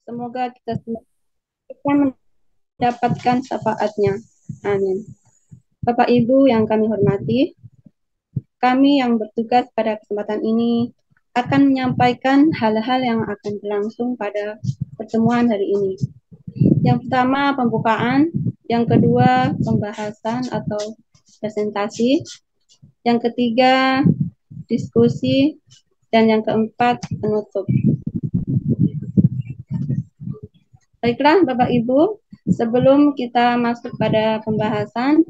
Semoga kita semua akan mendapatkan syafaatnya. Amin. Bapak Ibu yang kami hormati, kami yang bertugas pada kesempatan ini akan menyampaikan hal-hal yang akan berlangsung pada pertemuan hari ini. Yang pertama pembukaan, yang kedua pembahasan atau presentasi, yang ketiga diskusi, dan yang keempat penutup. Baiklah Bapak Ibu, sebelum kita masuk pada pembahasan,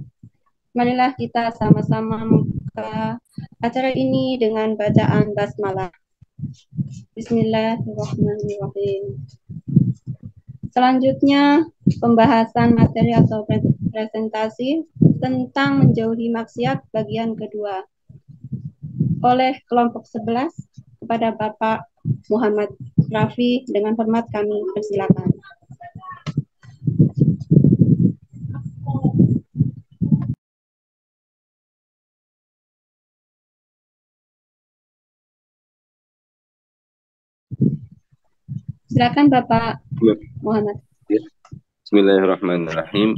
marilah kita sama-sama membuka acara ini dengan bacaan basmalah. Bismillahirrahmanirrahim. Selanjutnya, pembahasan materi atau presentasi tentang menjauhi maksiat bagian kedua oleh kelompok 11 kepada Bapak Muhammad Rafi. Dengan hormat kami persilakan. Silakan Bapak Muhammad. Bismillahirrahmanirrahim.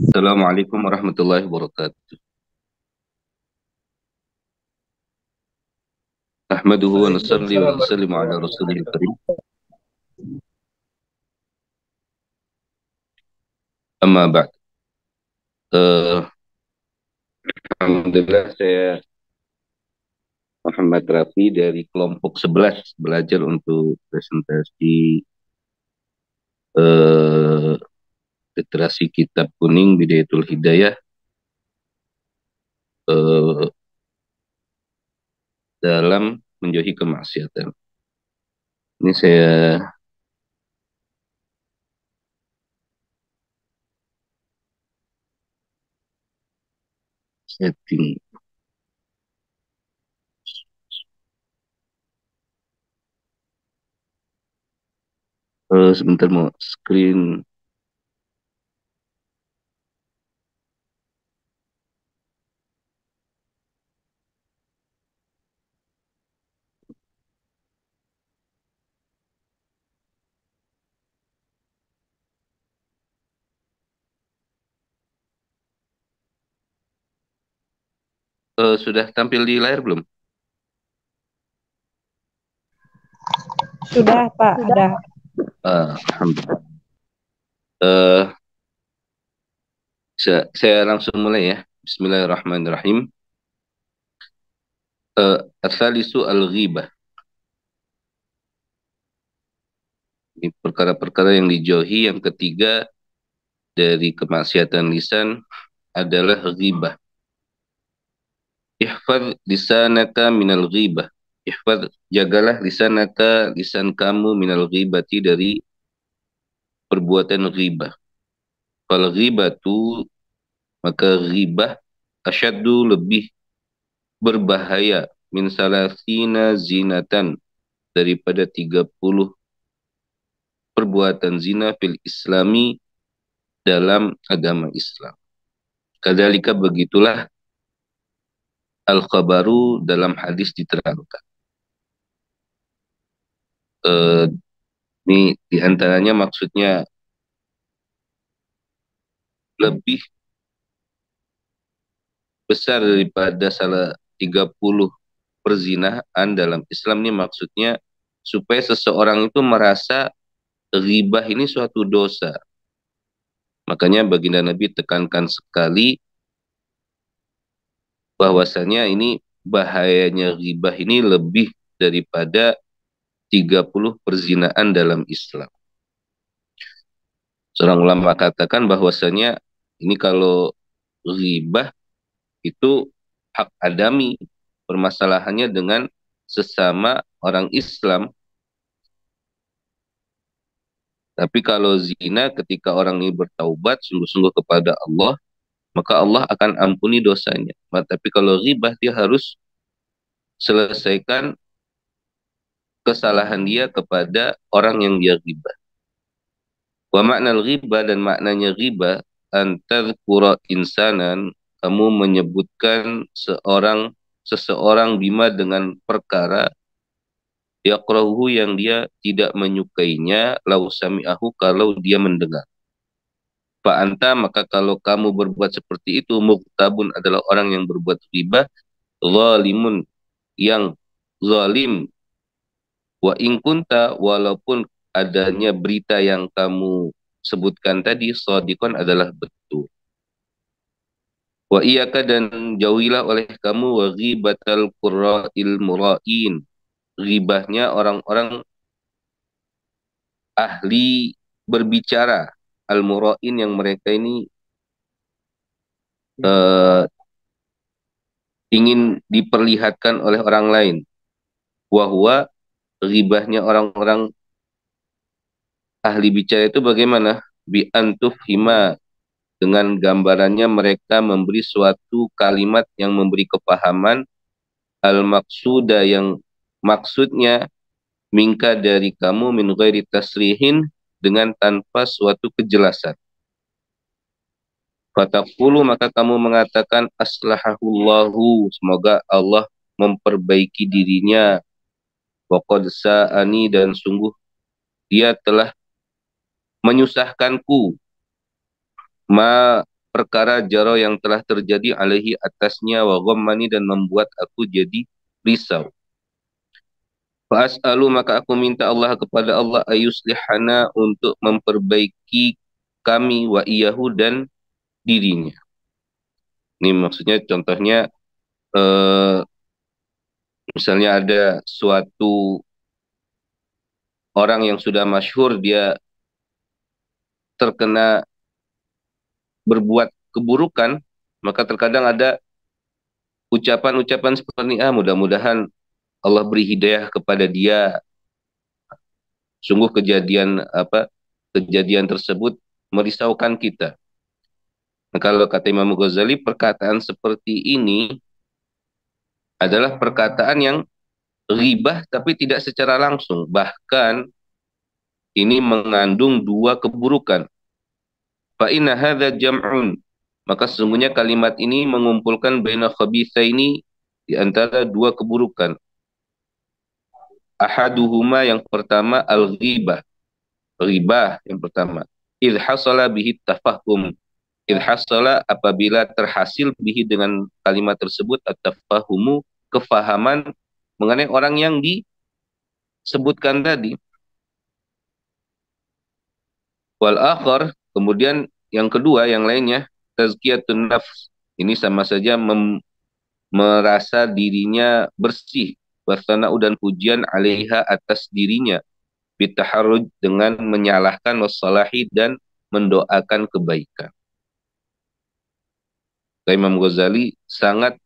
Assalamualaikum warahmatullahi wabarakatuh. Ahmaduhu wa nusalli wa nusallimu ala rasulihil karim. Amma ba'd. Alhamdulillah, saya Muhammad Rafi dari kelompok 11 belajar untuk presentasi literasi kitab kuning Bidayatul Hidayah dalam menjauhi kemaksiatan. Ini saya setting. Sebentar mau screen. Sudah tampil di layar belum? Sudah Pak, ada. Alhamdulillah. Saya langsung mulai ya. Bismillahirrahmanirrahim. Asalisu al-ghibah. Ini perkara-perkara yang dijauhi. Yang ketiga dari kemaksiatan lisan adalah ghibah. Ihfaz lisanaka minal ghibah. Ihfaz, jagalah lisanaka, lisan kamu minal ghibati, dari perbuatan ghibah. Kalau ghibatu, maka ghibah asyaddu, lebih berbahaya, min salasina zinatan, daripada 30 perbuatan zina fil islami, dalam agama Islam. Kadzalika, begitulah al-khabaru, dalam hadis diterangkan. Ini diantaranya maksudnya lebih besar daripada 30 perzinahan dalam Islam. Ini maksudnya supaya seseorang itu merasa ghibah ini suatu dosa. Makanya baginda Nabi tekankan sekali bahwasanya ini bahayanya ghibah ini lebih daripada 30 perzinahan dalam Islam. Seorang ulama katakan bahwasanya ini kalau ghibah itu hak adami, permasalahannya dengan sesama orang Islam. Tapi kalau zina, ketika orang ini bertaubat sungguh-sungguh kepada Allah, maka Allah akan ampuni dosanya. Tapi kalau ghibah, dia harus selesaikan kesalahan dia kepada orang yang dia ghibah. Wa makna ghibah, dan maknanya ghibah, antadhkura insanan, kamu menyebutkan seseorang bima, dengan perkara, Yakrahu yang dia tidak menyukainya, lau sami'ahu kalau dia mendengar. Fa anta maka kalau kamu berbuat seperti itu, muktabun adalah orang yang berbuat riba, zalimun yang zalim. Wa in kunta walaupun adanya berita yang kamu sebutkan tadi, shadiqan adalah betul. Wa iyaka dan jauhilah oleh kamu wa ghibatal qurra'il mura'in. Ghibahnya orang-orang ahli berbicara al-mura'in yang mereka ini eh, ingin diperlihatkan oleh orang lain. Wahwa ghibahnya orang-orang ahli bicara itu bagaimana? Bi antuf hima dengan gambarannya mereka memberi suatu kalimat yang memberi kepahaman al-maksuda yang maksudnya mingka dari kamu min ghairi tasrihin dengan tanpa suatu kejelasan. Fatakulu maka kamu mengatakan aslahahullahu semoga Allah memperbaiki dirinya wa qad sa'ani dan sungguh dia telah menyusahkanku ma perkara jaro yang telah terjadi alaihi atasnya wa ghammani dan membuat aku jadi risau. Fa'as'alu maka aku minta Allah kepada Allah ayuslihana untuk memperbaiki kami wa iyahu dan dirinya. Ini maksudnya contohnya eh, misalnya ada suatu orang yang sudah masyhur dia terkena berbuat keburukan, maka terkadang ada ucapan-ucapan seperti mudah-mudahan Allah beri hidayah kepada dia. Sungguh kejadian tersebut merisaukan kita. Nah, kalau kata Imam Ghazali, perkataan seperti ini adalah perkataan yang ghibah tapi tidak secara langsung. Bahkan ini mengandung dua keburukan. Fa inna hadza jam'un. Maka sesungguhnya kalimat ini mengumpulkan baina khabithaini di antara dua keburukan. Ahaduhuma yang pertama al-ghibah. Ghibah yang pertama. Idh hasala bihi tafahum. Idh hasala apabila terhasil bihi dengan kalimat tersebut at-tafahumu kefahaman mengenai orang yang disebutkan tadi. Wal akhar kemudian yang kedua yang lainnya tazkiyatun nafs. Ini sama saja merasa dirinya bersih, wasana'u dan pujian alaiha atas dirinya, bitaharruj dengan menyalahkan wassalahi dan mendoakan kebaikan. Imam Ghazali sangat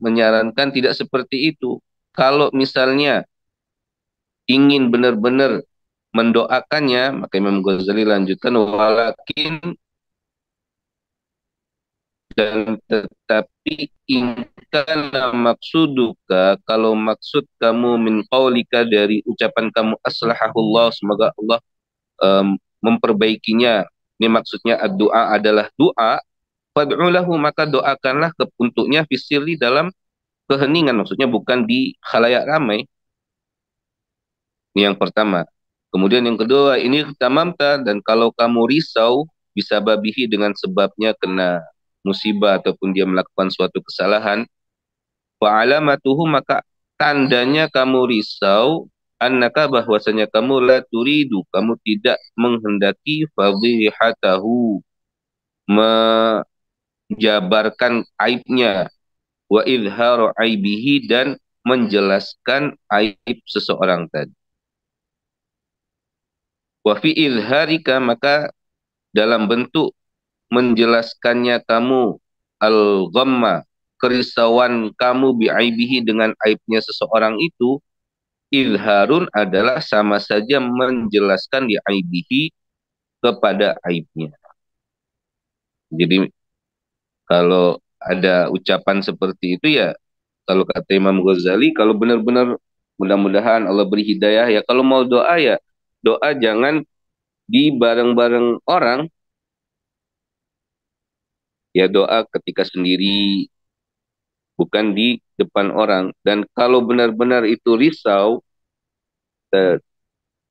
menyarankan tidak seperti itu. Kalau misalnya ingin benar-benar mendoakannya, maka Imam Ghazali lanjutkan walakin dan tetapi ingkana maksuduka kalau maksud kamu min qaulika dari ucapan kamu aslahahullah semoga Allah memperbaikinya, ini maksudnya doa adalah doa, fad'ulahu maka doakanlah untuknya fisirri dalam keheningan, maksudnya bukan di khalayak ramai. Ini yang pertama. Kemudian yang kedua, ini tamamta dan kalau kamu risau bisa babihi dengan sebabnya kena musibah ataupun dia melakukan suatu kesalahan, wa alamatuhu maka tandanya kamu risau annaka bahwasanya kamu la turidu kamu tidak menghendaki fadhihatahu menjabarkan aibnya wa idharu aibihi dan menjelaskan aib seseorang tadi. Wa fi idharika maka dalam bentuk menjelaskannya kamu al-ghamma kerisauan kamu bi'aibihi dengan aibnya seseorang itu, izharun adalah sama saja menjelaskan bi'aibihi kepada aibnya. Jadi kalau ada ucapan seperti itu ya, kalau kata Imam Ghazali, kalau benar-benar mudah-mudahan Allah beri hidayah ya, kalau mau doa ya doa jangan di bareng-bareng orang, ya doa ketika sendiri bukan di depan orang. Dan kalau benar-benar itu risau,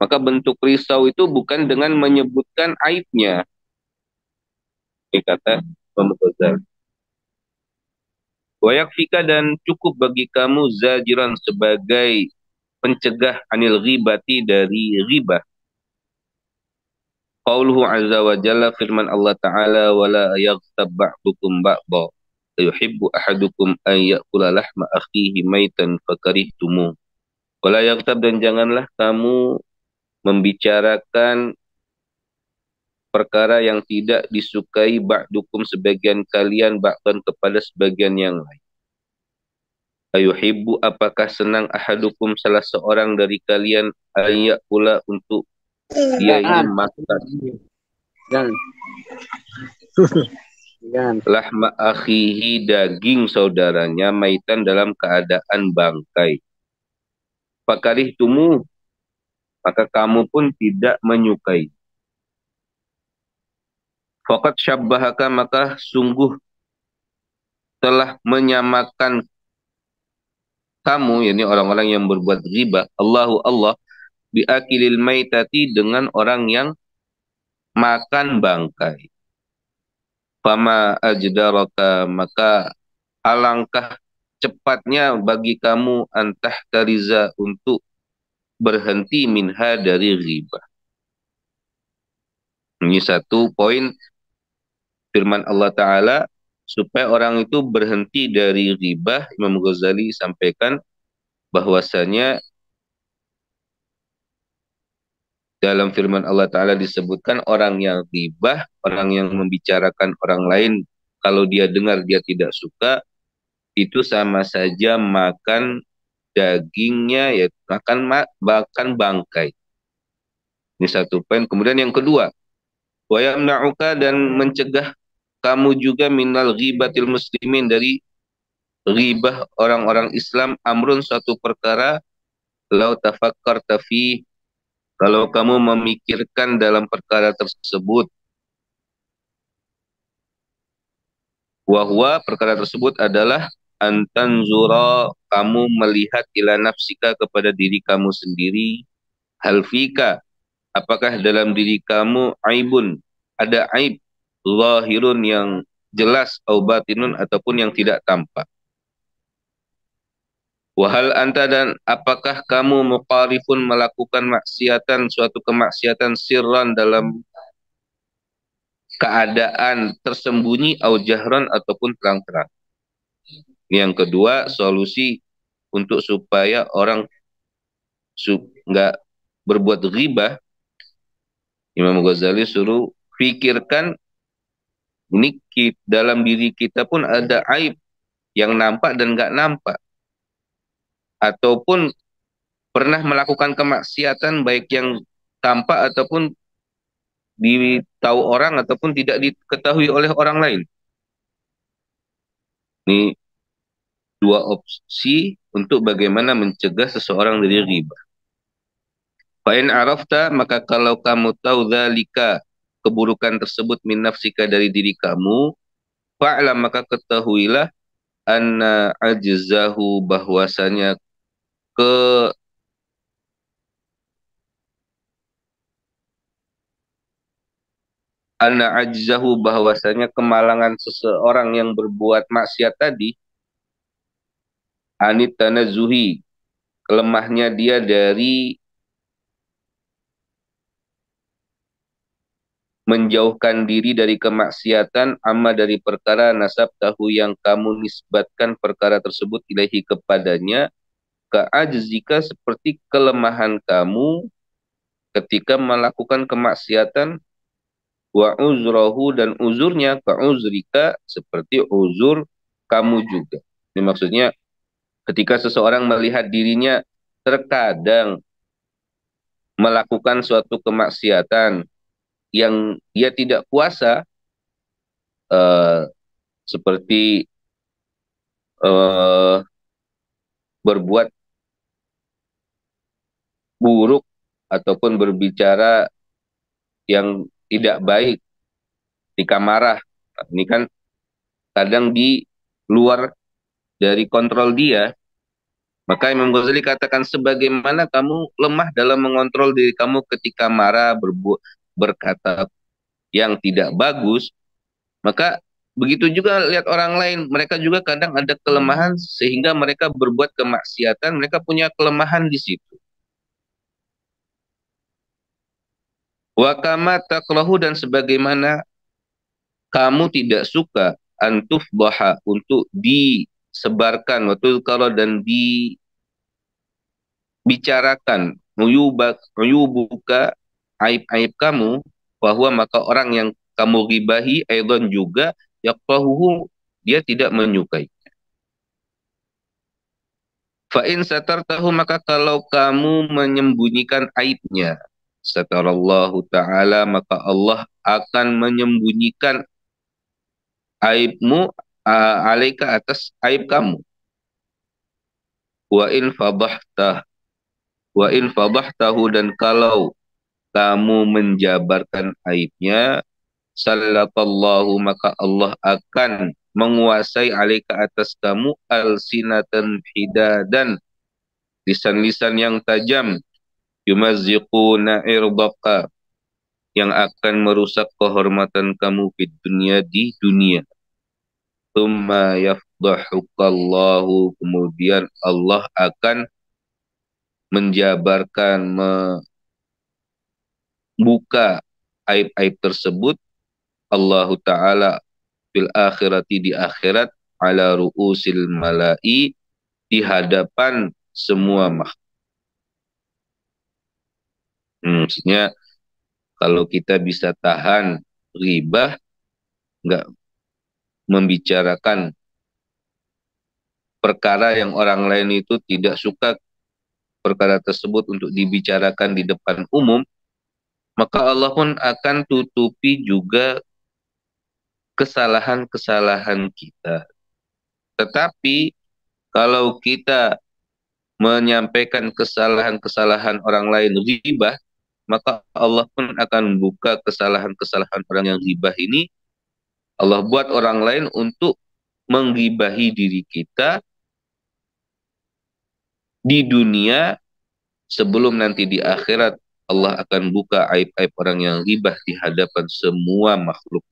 maka bentuk risau itu bukan dengan menyebutkan aibnya. Ini kata Imam Ghazali. Wa yakfika, dan cukup bagi kamu zajiran sebagai pencegah anil ghibati, dari ghibah. Qauluhu azza wa jalla, firman Allah Ta'ala, wala yaghtab ba'dukum ba'dha yuhibbu ahadukum an ya'kula lahma akhihi maitan fakarihtumu. Wala yaghtab, dan janganlah kamu membicarakan perkara yang tidak disukai ba'dukum sebagian kalian bahkan kepada sebagian yang lain. Ayuhibbu, apakah senang ahadukum salah seorang dari kalian ayakula untuk dia ini makan lahma akhihi, daging saudaranya, maitan, dalam keadaan bangkai. Fakarihtumu, maka kamu pun tidak menyukai. Faqad syabbahaka, maka sungguh telah menyamakan kamu, yakni orang-orang yang berbuat ghibah, Allahu Allah, biakilil maitati, dengan orang yang makan bangkai. Fama ajdaraka, maka alangkah cepatnya bagi kamu antah tariza, untuk berhenti minha, dari ghibah. Ini satu poin firman Allah Ta'ala, supaya orang itu berhenti dari ghibah. Imam Ghazali sampaikan bahwasanya dalam firman Allah Ta'ala disebutkan orang yang ghibah, orang yang membicarakan orang lain, kalau dia dengar dia tidak suka, itu sama saja makan dagingnya, ya makan bangkai. Ini satu poin. Kemudian yang kedua, wa yamna'uka, dan mencegah kamu juga minal ghibatil muslimin, dari ghibah orang-orang Islam, amrun, suatu perkara, lau tafakkarta fi, kalau kamu memikirkan dalam perkara tersebut. Wahwa, perkara tersebut adalah antanzura, kamu melihat, ila nafsika, kepada diri kamu sendiri, halfika, apakah dalam diri kamu aibun, ada aib, zahirun, yang jelas, au batinun, ataupun yang tidak tampak. Wahal anta, dan apakah kamu muqarifun, melakukan maksiatan, suatu kemaksiatan, sirran, dalam keadaan tersembunyi, au jahran, ataupun terang-terang. Yang kedua, solusi untuk supaya orang nggak berbuat ghibah, Imam Ghazali suruh pikirkan, ini dalam diri kita pun ada aib yang nampak dan nggak nampak, ataupun pernah melakukan kemaksiatan, baik yang tampak ataupun ditahu orang ataupun tidak diketahui oleh orang lain. Ini dua opsi untuk bagaimana mencegah seseorang dari ghibah. Fa'in arafta, maka kalau kamu tahu dzalika, keburukan tersebut, min nafsika, dari diri kamu, fa'lam, maka ketahuilah, anna ajzahu, bahwasanya ke anna ajzahu, bahwasanya kemalangan seseorang yang berbuat maksiat tadi, anit tanazuhi, lemahnya dia dari menjauhkan diri dari kemaksiatan, amma, dari perkara, nasab tahu, yang kamu nisbatkan perkara tersebut ilahi, kepadanya, ka'ajzika, seperti kelemahan kamu ketika melakukan kemaksiatan, wa uzrahu, dan uzurnya, ka'uzrika, seperti uzur kamu juga. Ini maksudnya, ketika seseorang melihat dirinya terkadang melakukan suatu kemaksiatan yang dia tidak kuasa, eh, seperti eh, berbuat buruk ataupun berbicara yang tidak baik, jika marah. Ini kan kadang di luar dari kontrol dia. Maka Imam Ghazali katakan sebagaimana kamu lemah dalam mengontrol diri kamu ketika marah, berkata yang tidak bagus, maka begitu juga lihat orang lain, mereka juga kadang ada kelemahan sehingga mereka berbuat kemaksiatan, mereka punya kelemahan di situ. Wa kama takrahu, dan sebagaimana kamu tidak suka antuf baha untuk disebarkan waktu kalau dan dibicarakan uyubuka aib-aib kamu, bahwa maka orang yang kamu gibahi aidan juga yakrahuhu, dia tidak menyukai. Fa in satartahu, maka kalau kamu menyembunyikan aibnya, satarallahu taala, maka Allah akan menyembunyikan aibmu, alaika, atas aib kamu. Wa in fadahtah, wa in fadahtahu, dan kalau kamu menjabarkan aibnya, sallatallahu, maka Allah akan menguasai alaika, atas kamu, alsinatan hidadan, lisan-lisan yang tajam, yumazziquna irdaka, yang akan merusak kehormatan kamu di dunia, Tsumma yafdahukallahu, kemudian Allah akan menjabarkan, membuka aib-aib tersebut, Allah Ta'ala fil akhirati, di akhirat, ala ru'usil mala'i, di hadapan semua makhluk. Maksudnya kalau kita bisa tahan ghibah, nggak membicarakan perkara yang orang lain itu tidak suka perkara tersebut untuk dibicarakan di depan umum, maka Allah pun akan tutupi juga kesalahan-kesalahan kita. Tetapi kalau kita menyampaikan kesalahan-kesalahan orang lain ghibah, maka Allah pun akan buka kesalahan-kesalahan orang yang ghibah ini. Allah buat orang lain untuk menggibahi diri kita di dunia, sebelum nanti di akhirat Allah akan buka aib-aib orang yang ghibah di hadapan semua makhluk.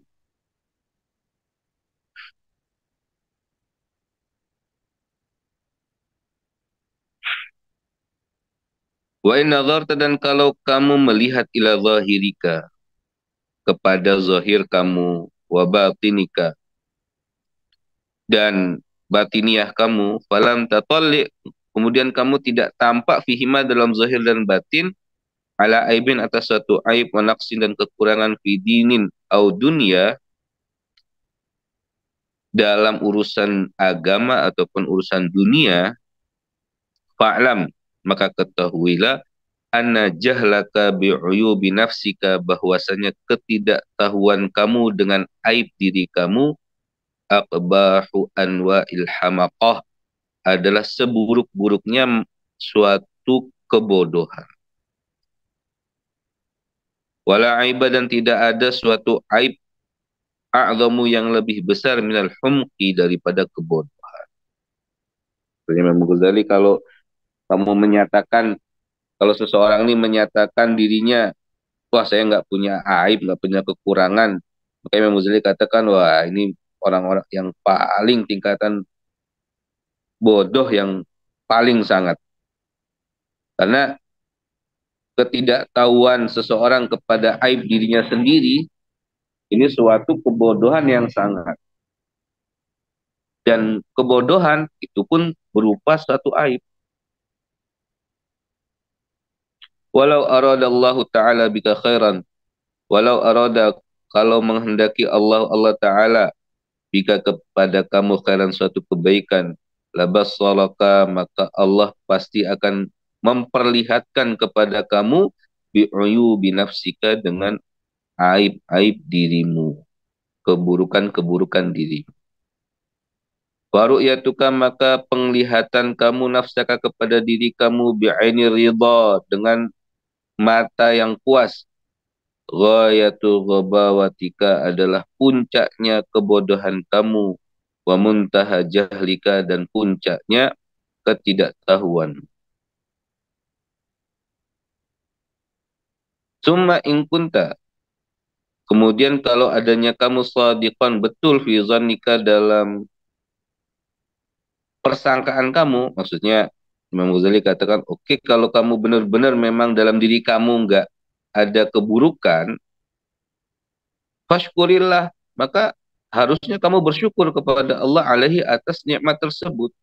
Wa in nazarta, dan kalau kamu melihat ila zahirika, kepada zahir kamu, wa batinika, dan batiniah kamu, falam tatalli, kemudian kamu tidak tampak fihima, dalam zahir dan batin, ala aibin, atas suatu aib, wa naqsin, dan kekurangan, fi dinin au dunia, dalam urusan agama ataupun urusan dunia, fa'lam, maka ketahuilah, anna jahlaka bi'uyubi nafsika, bahwasanya ketidaktahuan kamu dengan aib diri kamu, aqbahu anwa'il hamaqah, adalah seburuk-buruknya suatu kebodohan. Wala aiba, dan tidak ada suatu aib, a'zamu, yang lebih besar, minal humqi, daripada kebodohan. Imam Ghazali, kalau kamu menyatakan, kalau seseorang ini menyatakan dirinya, wah saya nggak punya aib, nggak punya kekurangan, maka Imam Ghazali katakan, wah ini orang-orang yang paling tingkatan bodoh, yang paling sangat. Karena ketidaktahuan seseorang kepada aib dirinya sendiri, ini suatu kebodohan yang sangat. Dan kebodohan itu pun berupa suatu aib. Walau aradallahu ta'ala bika khairan, walau arada, kalau menghendaki Allah Ta'ala, bika, kepada kamu, khairan, suatu kebaikan, labassaraka, maka Allah pasti akan memperlihatkan kepada kamu, bi'uyubi nafsika, dengan aib-aib dirimu, keburukan-keburukan diri. Waru'yatuka, maka penglihatan kamu, nafsaka, kepada diri kamu, bi'aini ridha, dengan mata yang puas. Ghayatu ghabawatika, adalah puncaknya kebodohan kamu. wa muntaha jahlika, dan puncaknya ketidaktahuan. Summa in kunta, kemudian kalau adanya kamu shadiqan, betul fi zannika, dalam persangkaan kamu, maksudnya Imam Ghazali katakan, oke, kalau kamu benar-benar memang dalam diri kamu nggak ada keburukan, fashkurillah, maka harusnya kamu bersyukur kepada Allah alaihi atas nikmat tersebut.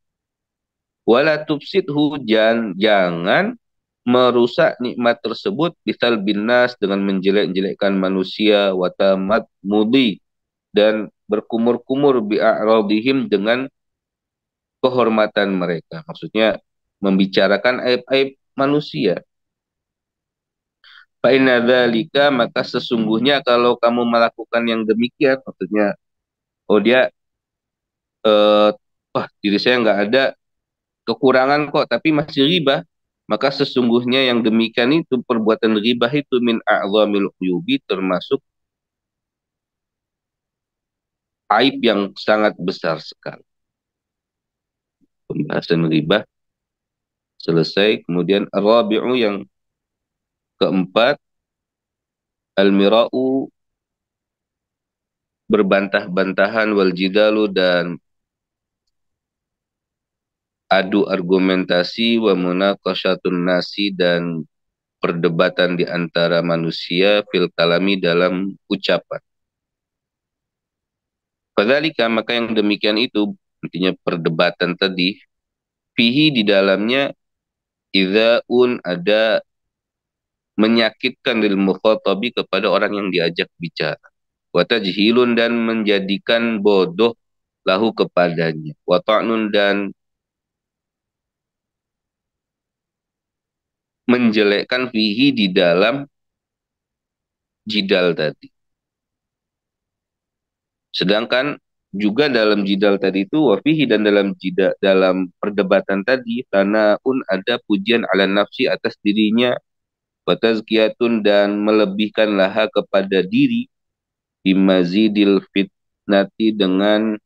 Wala tufsidhu, jangan merusak nikmat tersebut bisal binas, dengan menjelek-jelekkan manusia, watamat mudi, dan berkumur-kumur bi'a'radihim, dengan kehormatan mereka. Maksudnya membicarakan aib-aib manusia. Fa inna dzalika, maka sesungguhnya kalau kamu melakukan yang demikian, maksudnya oh dia eh, wah, diri saya nggak ada kekurangan kok, tapi masih riba, maka sesungguhnya yang demikian itu, perbuatan ribah itu, min a'zamil uyubi, termasuk aib yang sangat besar sekali. Pembahasan ribah selesai. Kemudian ar-rabi'u, yang keempat, al-mira'u, berbantah-bantahan, wal jidalu, dan adu argumentasi, wa munaqasyatun nasi, dan perdebatan di antara manusia, fil kalami, dalam ucapan. Fadzalika, maka yang demikian itu, intinya perdebatan tadi, fihi, di dalamnya, idzaun, ada menyakitkan lil mukhatabi, kepada orang yang diajak bicara, wa tajhilun, dan menjadikan bodoh lahu, kepadanya, wa ta'nun, dan menjelekkan fihi, di dalam jidal tadi. Sedangkan juga dalam jidal tadi itu, wafihi, dan dalam jidal, dalam perdebatan tadi, tanaun, ada pujian ala nafsi, atas dirinya, wa tazkiyatun, dan melebihkan laha, kepada diri, bimazidil fitnati, dengan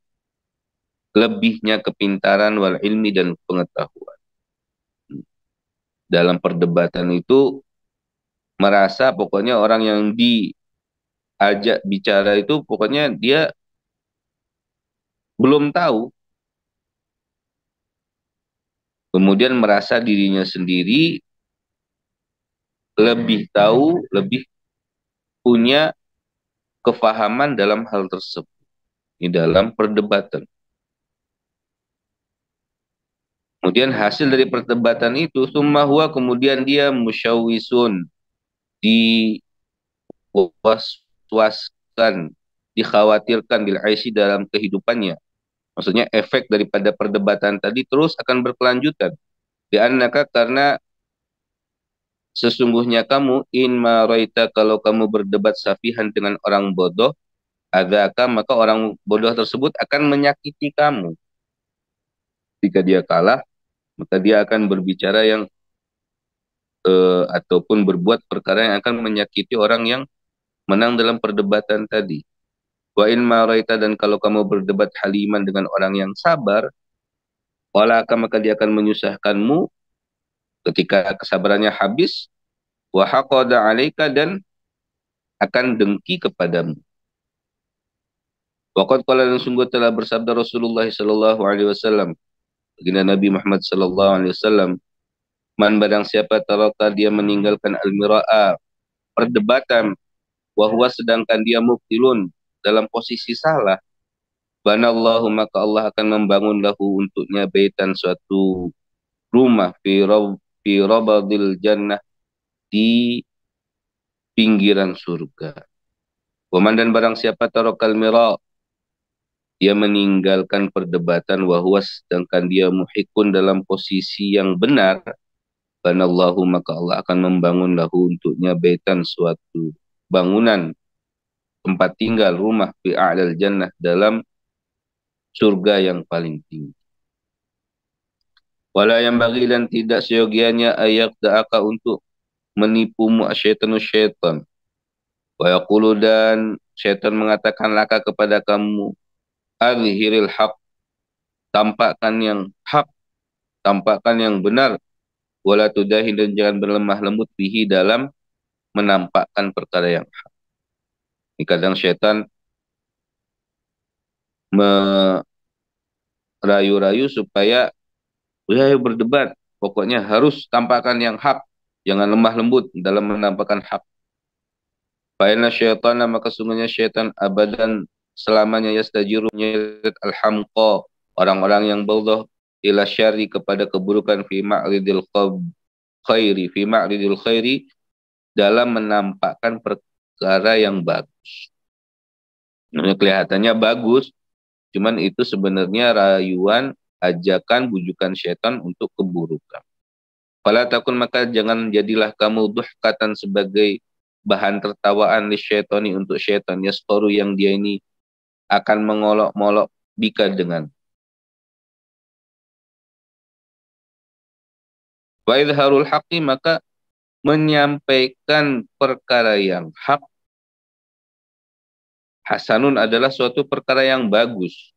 lebihnya kepintaran, wal ilmi, dan pengetahuan. Dalam perdebatan itu merasa pokoknya orang yang diajak bicara itu pokoknya dia belum tahu, kemudian merasa dirinya sendiri lebih tahu, lebih punya kefahaman dalam hal tersebut. Ini dalam perdebatan. Kemudian hasil dari perdebatan itu, summa huwa, kemudian dia musyawisun, diwaswaskan, dikhawatirkan, bil aisy, dalam kehidupannya. Maksudnya efek daripada perdebatan tadi terus akan berkelanjutan. Diannaka, karena sesungguhnya kamu, in maraita, kalau kamu berdebat safihan dengan orang bodoh, adaka, maka orang bodoh tersebut akan menyakiti kamu. Jika dia kalah, maka dia akan berbicara yang ataupun berbuat perkara yang akan menyakiti orang yang menang dalam perdebatan tadi. Wa in maraita, dan kalau kamu berdebat haliman dengan orang yang sabar, walaka, maka dia akan menyusahkanmu ketika kesabarannya habis, wa haqada alaika, dan akan dengki kepadamu. Waqad qala, dan sungguh telah bersabda Rasulullah sallallahu alaihi wasallam, baginda Nabi Muhammad sallallahu alaihi wasallam, man, barang siapa, taraka, dia meninggalkan al-mira'a, perdebatan, wa huwa, sedangkan dia mubtilun, dalam posisi salah, banallahu, maka Allah akan membangun lahu, untuknya, baitan, suatu rumah, fi rabadil jannah, di pinggiran surga. Waman, dan barang siapa, tarakal mira', dia meninggalkan perdebatan, wahwa, sedangkan dia muhikun, dalam posisi yang benar, banallahu, maka Allah akan membangun lahu, untuknya, baitan, suatu bangunan, tempat tinggal, rumah, fi a'lal jannah, dalam surga yang paling tinggi. Wala yang bagi, dan tidak seyogianya, ayak da'aka, untuk menipumu, asyaitanu, syaitan. Wa yaqulu, dan syaitan mengatakan laka, kepada kamu, azhiril haq, tampakkan yang hak, tampakkan yang benar, wala tudahi, dan jangan berlemah lembut bihi dalam menampakkan perkara yang hak. Ini kadang syaitan merayu-rayu supaya ya berdebat, pokoknya harus tampakkan yang hak, jangan lemah lembut dalam menampakkan hak. Fa'inna syaitana, maka sungguhnya syaitan abadan selamanya yastajiru menyerit al-hamqa, orang-orang yang bodoh, ila syari kepada keburukan, fi ma'ridil khairi dalam menampakkan perkara yang bagus. Nah, kelihatannya bagus, cuman itu sebenarnya rayuan, ajakan, bujukan syaitan untuk keburukan. Fala takun, maka jangan jadilah kamu duhkatan sebagai bahan tertawaan li syaitani untuk syaitan, yaskoru yang dia ini akan mengolok-molok bika dengan. Wa idharul haqqi, maka menyampaikan perkara yang hak, hasanun adalah suatu perkara yang bagus.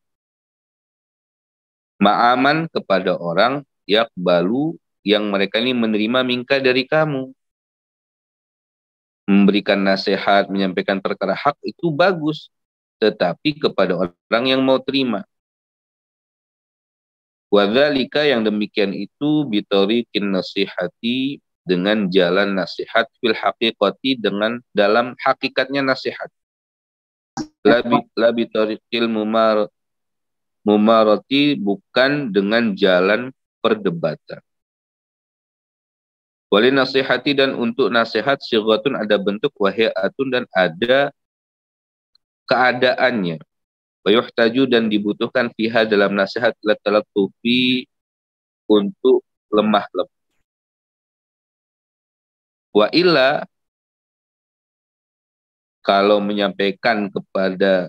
Ma'aman kepada orang yakbalu yang mereka ini menerima minka dari kamu. Memberikan nasihat, menyampaikan perkara hak itu bagus, tetapi kepada orang yang mau terima. Wadzalika, yang demikian itu, bitariqin nasihati, dengan jalan nasihat, fil haqiqati, dengan dalam hakikatnya nasihat. La bitariqil mumarati, bukan dengan jalan perdebatan. Wali nasihati, dan untuk nasihat, sighatun ada bentuk, wahiatun, dan ada keadaannya. Wayuhtaju, dan dibutuhkan fiha dalam nasihat, latalatufi, untuk lemah lembut. Wa illa, kalau menyampaikan kepada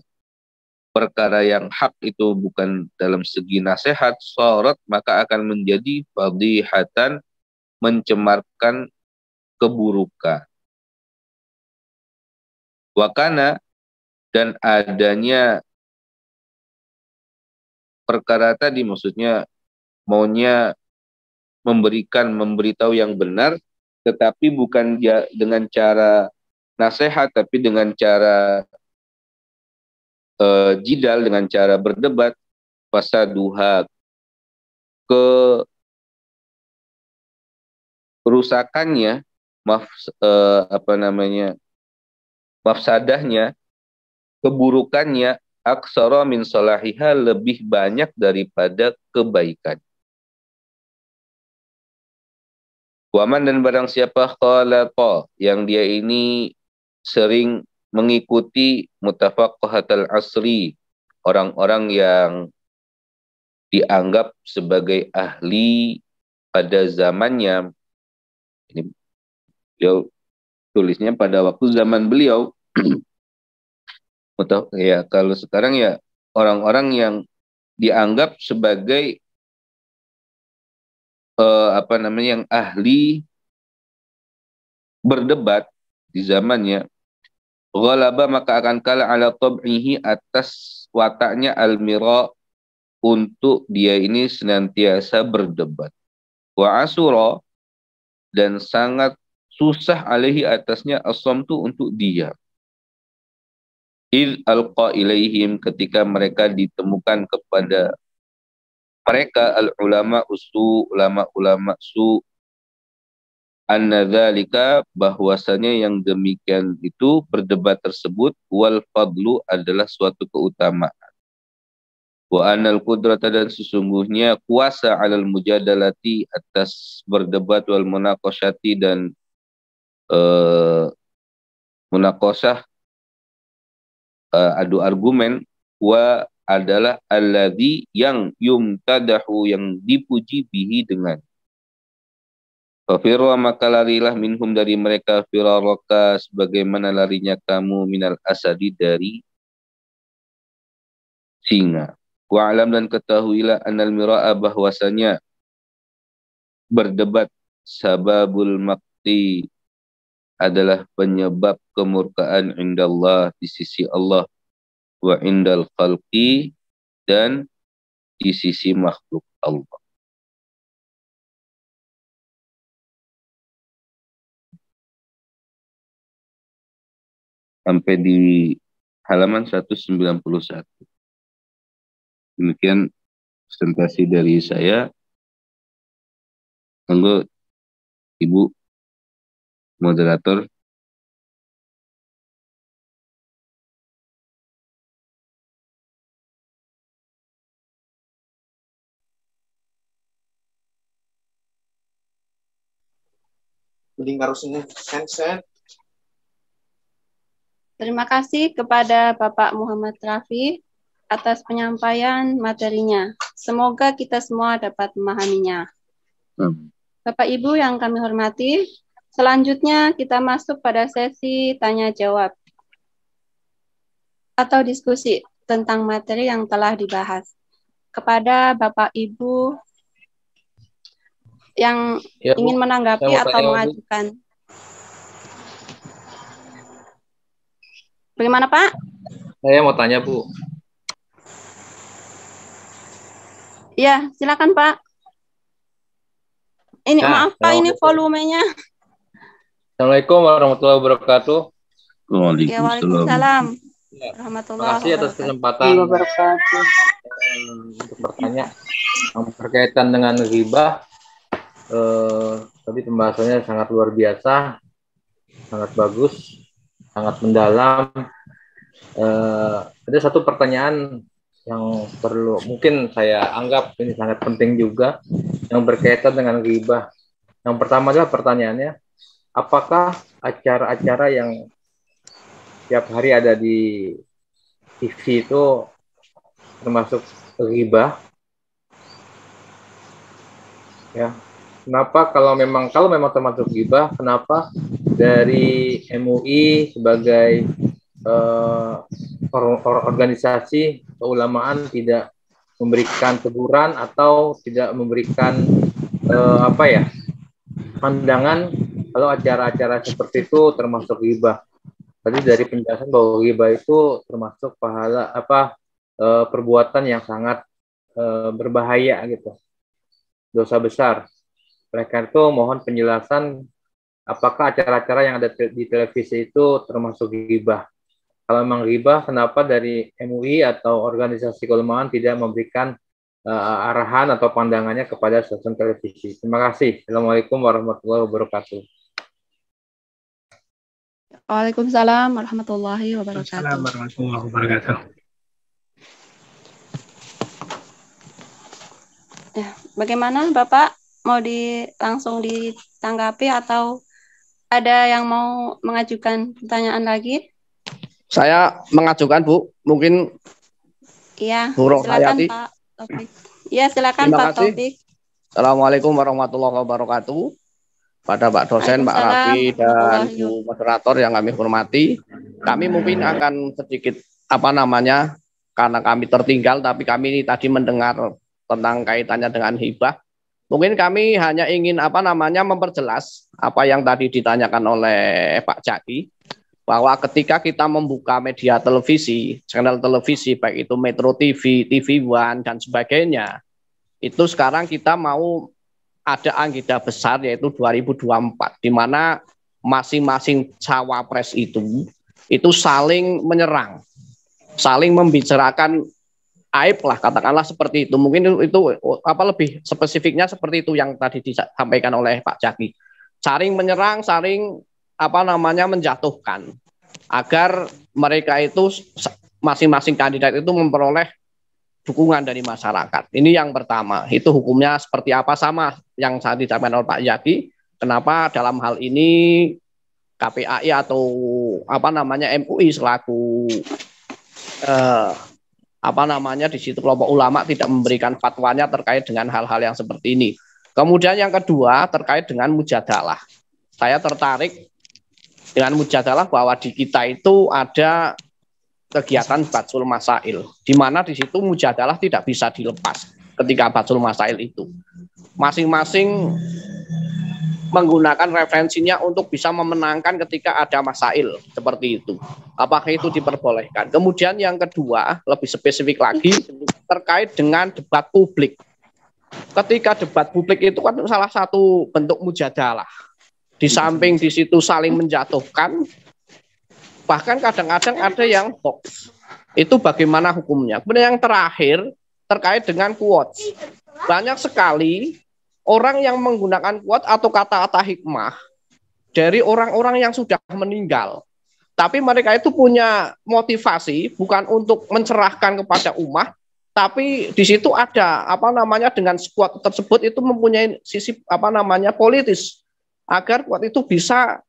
perkara yang hak itu bukan dalam segi nasihat, sorot, maka akan menjadi fadhihatan, mencemarkan keburukan. Wakana, dan adanya perkara tadi, maksudnya maunya memberitahu yang benar, tetapi bukan dengan cara nasihat, tapi dengan cara jidal, dengan cara berdebat, fasaduha, kerusakannya, mafsadahnya, keburukannya, aksara min salahiha, lebih banyak daripada kebaikan. Waman, dan barang siapa khalaqa, yang dia ini sering mengikuti mutafaqahatal asri, orang-orang yang dianggap sebagai ahli pada zamannya. Ini beliau tulisnya pada waktu zaman beliau. Ya, kalau sekarang ya orang-orang yang dianggap sebagai yang ahli berdebat di zamannya. Ghalaba, maka akan kalah ala tab'ihi, atas wataknya al-mira, untuk dia ini senantiasa berdebat. Wa asura, dan sangat susah alaihi, atasnya, as-samtu, untuk diam. Idh alqa ilaihim, ketika mereka ditemukan kepada mereka, al-ulama ulama su, anna dzalika, bahwasanya yang demikian itu, berdebat tersebut, wal fadlu, adalah suatu keutamaan. Wa anal qudrata, dan sesungguhnya kuasa, alal mujadalati, atas berdebat, wal munaqasyati, dan munaqasyah, adu argumen, wa adalah alladzi, yang yumtadahu, yang dipuji, bihi, dengan. Fafirwa, maka larilah, minhum, dari mereka, firaraka, sebagaimana larinya kamu, minal asadi, dari singa. Wa'alam, dan ketahuilah, anal mira'a, bahwasanya berdebat, sababul makti, adalah penyebab kemurkaan, indallah, di sisi Allah, wa indal khalqi, dan di sisi makhluk Allah. Sampai di halaman 191. Demikian presentasi dari saya. Monggo Ibu moderator. Terima kasih kepada Bapak Muhammad Rafi atas penyampaian materinya. Semoga kita semua dapat memahaminya. Bapak Ibu yang kami hormati, selanjutnya kita masuk pada sesi tanya jawab atau diskusi tentang materi yang telah dibahas. Kepada Bapak Ibu yang ingin menanggapi atau mengajukan. Bagaimana, Pak? Saya mau tanya, Bu. Ya, silakan, Pak. Ini maaf, Pak, ini volumenya. Assalamualaikum warahmatullahi wabarakatuh. Waalaikumsalam. Terima kasih atas kesempatan untuk bertanya yang berkaitan dengan ghibah. Tadi pembahasannya sangat luar biasa, sangat bagus, sangat mendalam. Ada satu pertanyaan yang perlu mungkin saya anggap ini sangat penting juga yang berkaitan dengan ghibah. Yang pertama adalah pertanyaannya, apakah acara-acara yang tiap hari ada di TV itu termasuk ghibah? Ya. Kenapa kalau memang termasuk ghibah, kenapa dari MUI sebagai organisasi keulamaan tidak memberikan teguran atau tidak memberikan pandangan kalau acara-acara seperti itu termasuk ghibah? Tadi dari penjelasan bahwa ghibah itu termasuk perbuatan yang sangat berbahaya gitu, dosa besar. Oleh karena itu mohon penjelasan apakah acara-acara yang ada di televisi itu termasuk ghibah. Kalau memang ghibah, kenapa dari MUI atau organisasi keulamaan tidak memberikan arahan atau pandangannya kepada stasiun televisi? Terima kasih. Assalamualaikum warahmatullahi wabarakatuh. Waalaikumsalam warahmatullahi wabarakatuh. Waalaikumsalam warahmatullahi wabarakatuh. Ya, bagaimana Bapak? Mau langsung ditanggapi atau ada yang mau mengajukan pertanyaan lagi? Saya mengajukan, Bu. Mungkin iya, Bu silakan Rohayati. Pak Taufik. Iya, silakan Pak Taufik. Assalamualaikum warahmatullahi wabarakatuh. Pada Pak dosen, Pak Rafi, dan Bu moderator yang kami hormati. Kami mungkin akan sedikit karena kami tertinggal, tapi kami ini tadi mendengar tentang kaitannya dengan hibah. Mungkin kami hanya ingin memperjelas apa yang tadi ditanyakan oleh Pak Jaki, bahwa ketika kita membuka media televisi, channel televisi, baik itu Metro TV, TV One, dan sebagainya, itu sekarang kita mau ada agenda besar yaitu 2024, di mana masing-masing cawapres itu saling menyerang, saling membicarakan aib lah, katakanlah seperti itu. Mungkin itu lebih spesifiknya seperti itu yang tadi disampaikan oleh Pak Jaki. Saling menyerang, saling menjatuhkan agar mereka itu masing-masing kandidat itu memperoleh dukungan dari masyarakat. Ini yang pertama. Itu hukumnya seperti apa, sama yang saat disampaikan oleh Pak Jaki. Kenapa dalam hal ini KPAI atau MUI selaku di situ kelompok ulama tidak memberikan fatwanya terkait dengan hal-hal yang seperti ini. Kemudian yang kedua terkait dengan mujadalah. Saya tertarik dengan mujadalah bahwa di kita itu ada kegiatan Batsul Masail, di mana di situ mujadalah tidak bisa dilepas ketika Batsul Masail itu. Masing-masing menggunakan referensinya untuk bisa memenangkan ketika ada masail seperti itu. Apakah itu diperbolehkan? Kemudian yang kedua, lebih spesifik lagi terkait dengan debat publik. Ketika debat publik itu kan salah satu bentuk mujadalah. Di samping di situ saling menjatuhkan, bahkan kadang-kadang ada yang hoax. Itu bagaimana hukumnya? Kemudian yang terakhir terkait dengan quotes. Banyak sekali orang yang menggunakan quote atau kata-kata hikmah dari orang-orang yang sudah meninggal. Tapi mereka itu punya motivasi bukan untuk mencerahkan kepada umat, tapi di situ ada dengan quote tersebut itu mempunyai sisi politis agar quote itu bisa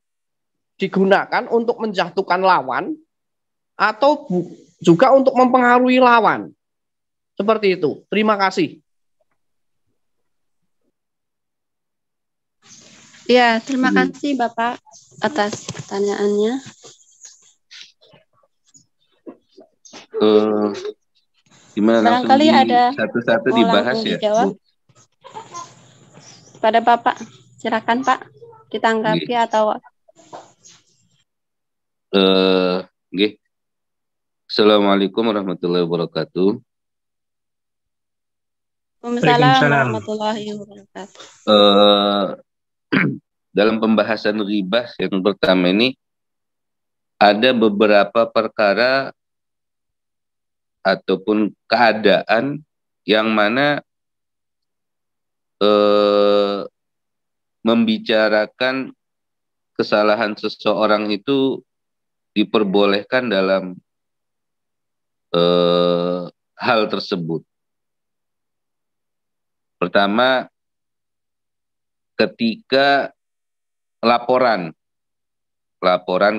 digunakan untuk menjatuhkan lawan atau juga untuk mempengaruhi lawan. Seperti itu. Terima kasih. Ya, terima kasih Bapak atas pertanyaannya. Gimana barangkali ada satu-satu dibahas ya? Dijawab. Pada Bapak, silakan Pak, ditanggapi atau Assalamualaikum warahmatullahi wabarakatuh. Waalaikumsalam warahmatullahi wabarakatuh. Dalam pembahasan ghibah yang pertama ini ada beberapa perkara ataupun keadaan yang mana membicarakan kesalahan seseorang itu diperbolehkan dalam hal tersebut. Pertama, ketika laporan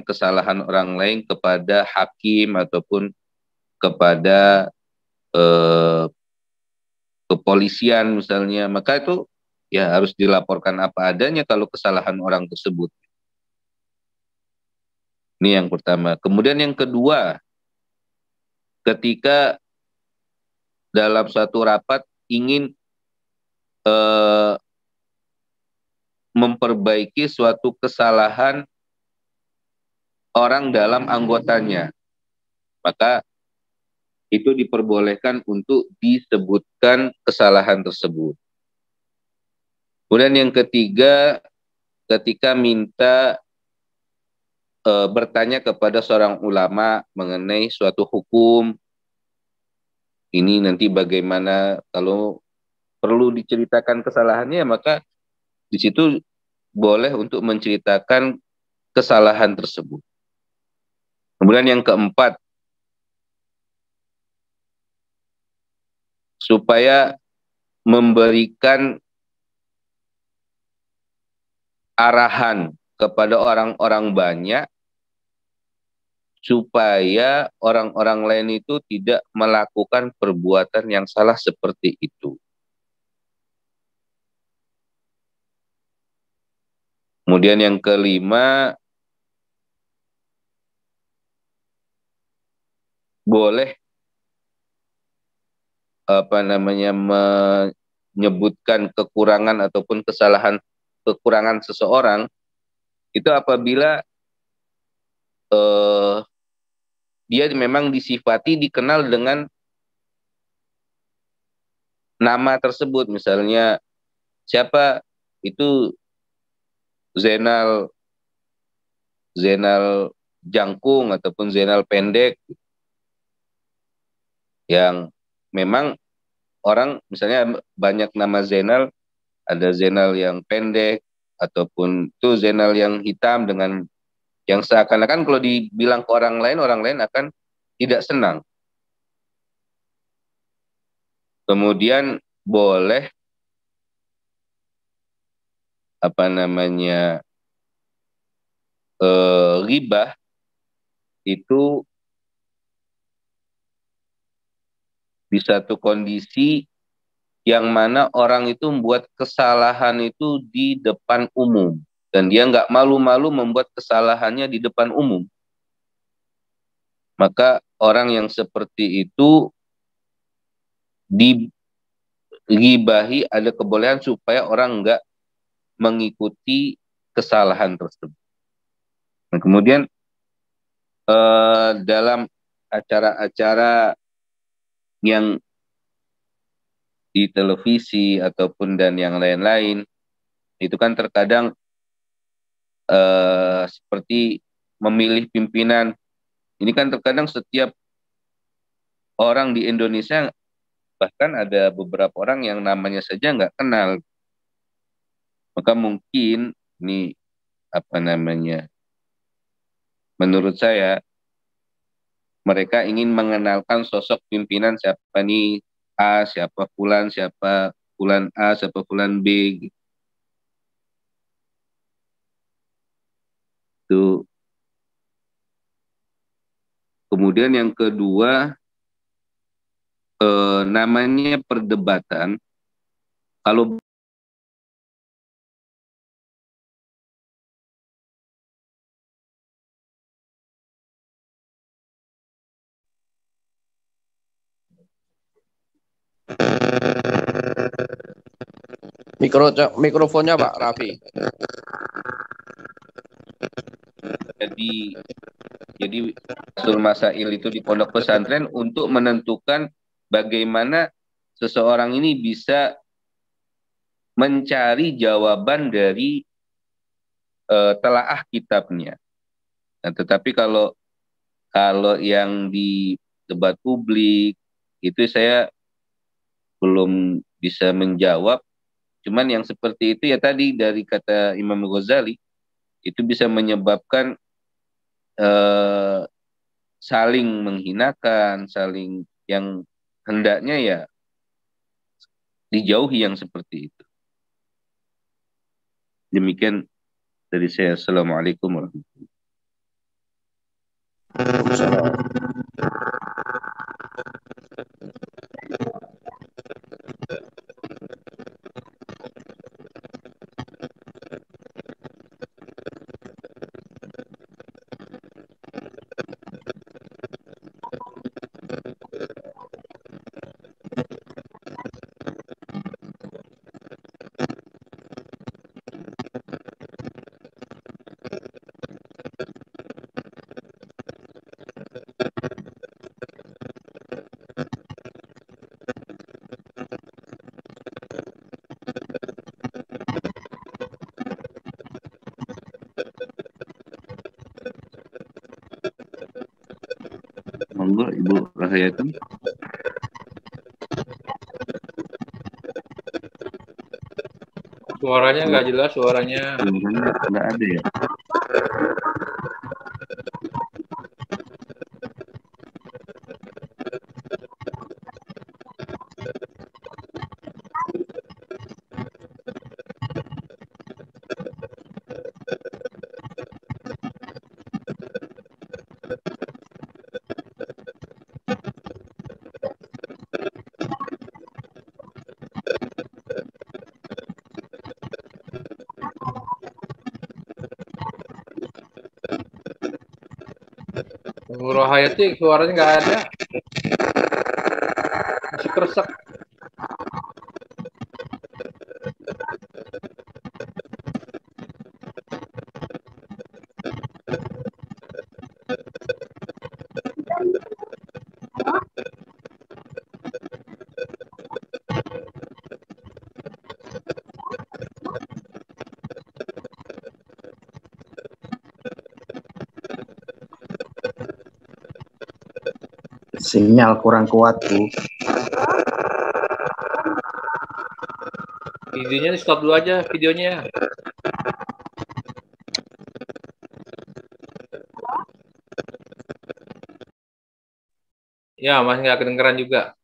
kesalahan orang lain kepada hakim ataupun kepada kepolisian misalnya, maka itu ya harus dilaporkan apa adanya kalau kesalahan orang tersebut. Ini yang pertama. Kemudian yang kedua, ketika dalam suatu rapat ingin memperbaiki suatu kesalahan orang dalam anggotanya, maka itu diperbolehkan untuk disebutkan kesalahan tersebut. Kemudian yang ketiga, ketika minta bertanya kepada seorang ulama mengenai suatu hukum, ini nanti bagaimana kalau perlu diceritakan kesalahannya, maka di situ boleh untuk menceritakan kesalahan tersebut. Kemudian yang keempat, supaya memberikan arahan kepada orang-orang banyak, supaya orang-orang lain itu tidak melakukan perbuatan yang salah seperti itu. Kemudian yang kelima, boleh menyebutkan kekurangan ataupun kekurangan seseorang itu apabila dia memang disifati dikenal dengan nama tersebut, misalnya siapa itu Zainal Jangkung ataupun Zainal Pendek, yang memang orang misalnya banyak nama Zainal, ada Zainal yang pendek ataupun itu Zainal yang hitam, dengan yang seakan-akan kalau dibilang ke orang lain akan tidak senang. Kemudian boleh ghibah itu di satu kondisi yang mana orang itu membuat kesalahan itu di depan umum dan dia nggak malu-malu membuat kesalahannya di depan umum, maka orang yang seperti itu dighibahi, ada kebolehan supaya orang nggak mengikuti kesalahan tersebut. Nah, kemudian dalam acara-acara yang di televisi ataupun dan yang lain-lain, itu kan terkadang seperti memilih pimpinan. Ini kan terkadang setiap orang di Indonesia, bahkan ada beberapa orang yang namanya saja nggak kenal. Maka mungkin ini apa namanya, menurut saya mereka ingin mengenalkan sosok pimpinan siapa nih, A, siapa Fulan A, siapa Fulan B, gitu. Kemudian yang kedua, namanya perdebatan. Kalau Mikrofonnya Pak Raffi. jadi Rasul Masail itu di pondok pesantren untuk menentukan bagaimana seseorang ini bisa mencari jawaban dari telaah kitabnya. Nah, tetapi kalau yang di debat publik itu saya belum bisa menjawab. Cuman yang seperti itu ya tadi dari kata Imam Ghazali itu bisa menyebabkan saling menghinakan, saling yang hendaknya ya dijauhi yang seperti itu. Demikian dari saya. Assalamualaikum warahmatullahi Waalaikumsalam. Monggo Ibu Rahayati. Suaranya nggak jelas, suaranya. Nggak ada ya. Bu Rohayati suaranya nggak ada. Masih keresek. Sinyal kurang kuat, Bu. Videonya di stop dulu aja, videonya. Ya, masih nggak kedengeran juga.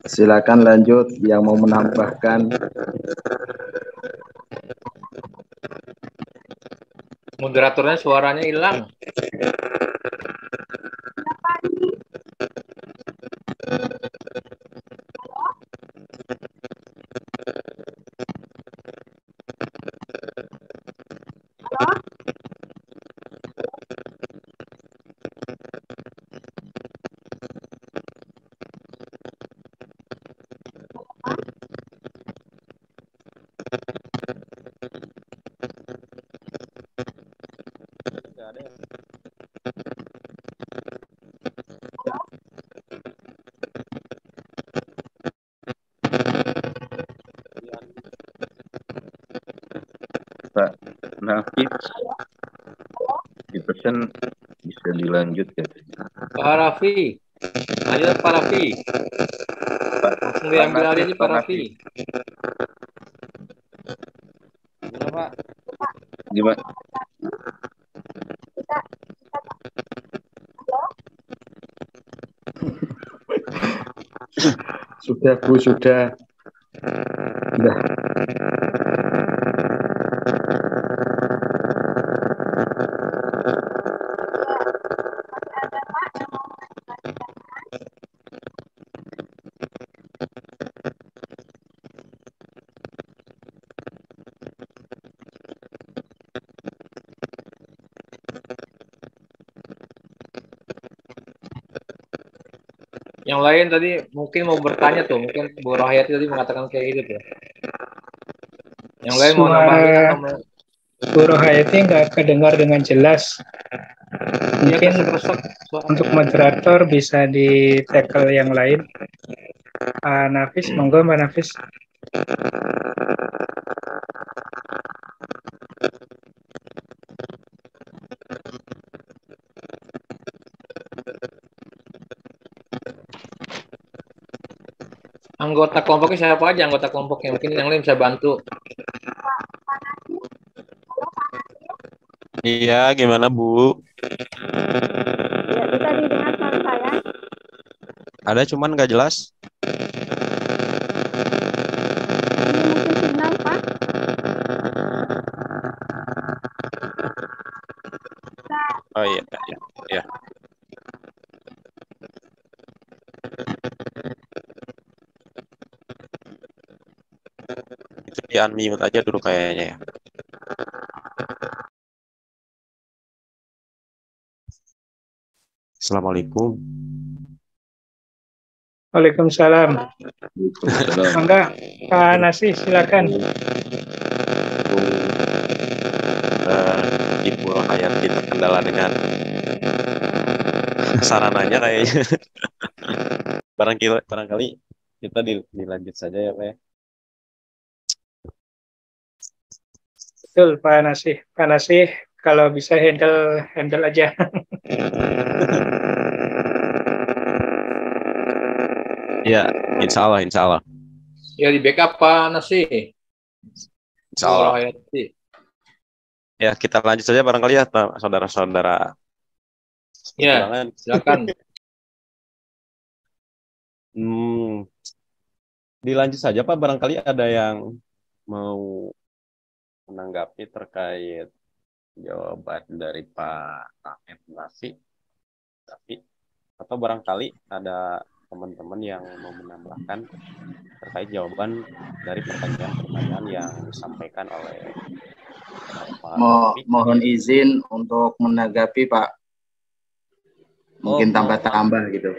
Silakan lanjut yang mau menambahkan. Moderatornya suaranya hilang. Pak Nafis, dipesan bisa dilanjutkan. Pak Raffi, lanjut Pak Raffi. Langsung diambil alih aja Pak Raffi. Gimana Pak? Gimana? Sudah Bu, sudah. Sudah. Yang lain tadi mungkin mau bertanya tuh, mungkin Bu Rohayati tadi mengatakan kayak gitu tuh. Yang lain mau nambahin atau mau? Bu Rohayati nggak kedengar dengan jelas. Mungkin untuk moderator bisa di tackle yang lain. Nafis, monggo Mbak Nafis. Anggota kelompoknya siapa aja anggota kelompoknya? Mungkin yang lain bisa bantu. Iya, gimana Bu? Ya, bisa didengar suara saya? Ada cuman nggak jelas. Ini mungkin signal, Pak. Oh iya, iya, iya. Itu di unmute aja dulu kayaknya ya. Assalamualaikum. Waalaikumsalam. Mangga, Pak Nasi, silakan. Ibu Rohayati terkendala dengan sarananya kayaknya. Barangkali kita dilanjut saja ya Pak ya. Betul, Pak Nasi. Pak Nasi, kalau bisa handle aja. Ya, insya Allah. Ya di backup Pak Nasi. Insya Allah. Rohayati. Ya, kita lanjut saja barangkali ya, saudara-saudara. Ya, silakan. Dilanjut saja Pak, barangkali ada yang mau menanggapi terkait jawaban dari Pak Nafis, atau barangkali ada teman-teman yang mau menambahkan terkait jawaban dari pertanyaan-pertanyaan yang disampaikan oleh Pak Nafis. Mohon izin untuk menanggapi Pak. Mungkin tambah-tambah gitu.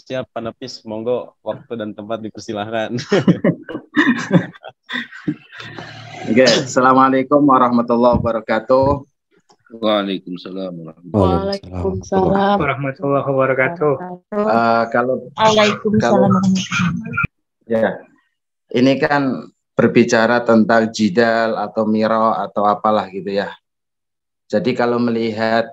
Siap Pak Nafis, monggo waktu dan tempat dipersilahkan. Oke, Assalamualaikum warahmatullahi wabarakatuh. Waalaikumsalam. Warahmatullahi wabarakatuh. Waalaikumsalam. Ya, ini kan berbicara tentang jidal atau miro atau apalah gitu ya. Jadi kalau melihat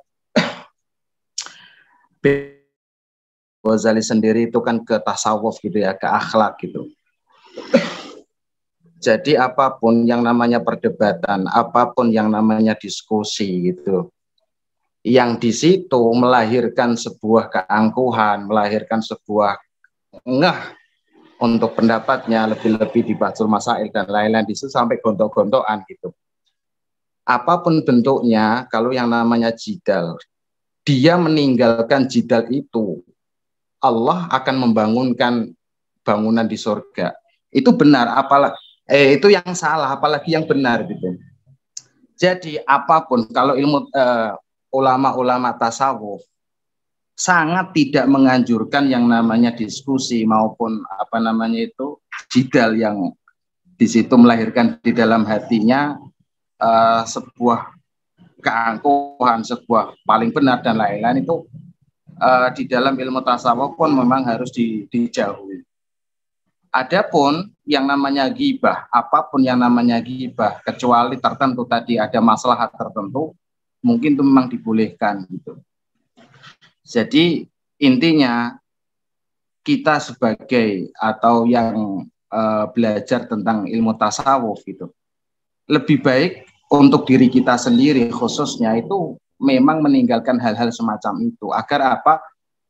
Ghazali sendiri itu kan ke tasawuf gitu ya, ke akhlak gitu. Jadi apapun yang namanya perdebatan, apapun yang namanya diskusi gitu, yang di situ melahirkan sebuah keangkuhan, melahirkan sebuah ngeh untuk pendapatnya, lebih-lebih di Bahsul Masail dan lain-lain, di situ sampai gontok-gontokan gitu. Apapun bentuknya, kalau yang namanya jidal, dia meninggalkan jidal itu, Allah akan membangunkan bangunan di surga. Itu benar, itu yang salah, apalagi yang benar gitu. Jadi apapun, kalau ilmu ulama-ulama tasawuf sangat tidak menganjurkan yang namanya diskusi maupun jidal yang di situ melahirkan di dalam hatinya sebuah keangkuhan, sebuah paling benar dan lain-lain, itu di dalam ilmu tasawuf pun memang harus dijauhi. Adapun yang namanya ghibah, apapun yang namanya ghibah, kecuali tertentu tadi ada maslahat tertentu, mungkin itu memang dibolehkan gitu. Jadi intinya kita sebagai atau yang belajar tentang ilmu tasawuf gitu, lebih baik untuk diri kita sendiri khususnya itu memang meninggalkan hal-hal semacam itu. Agar apa?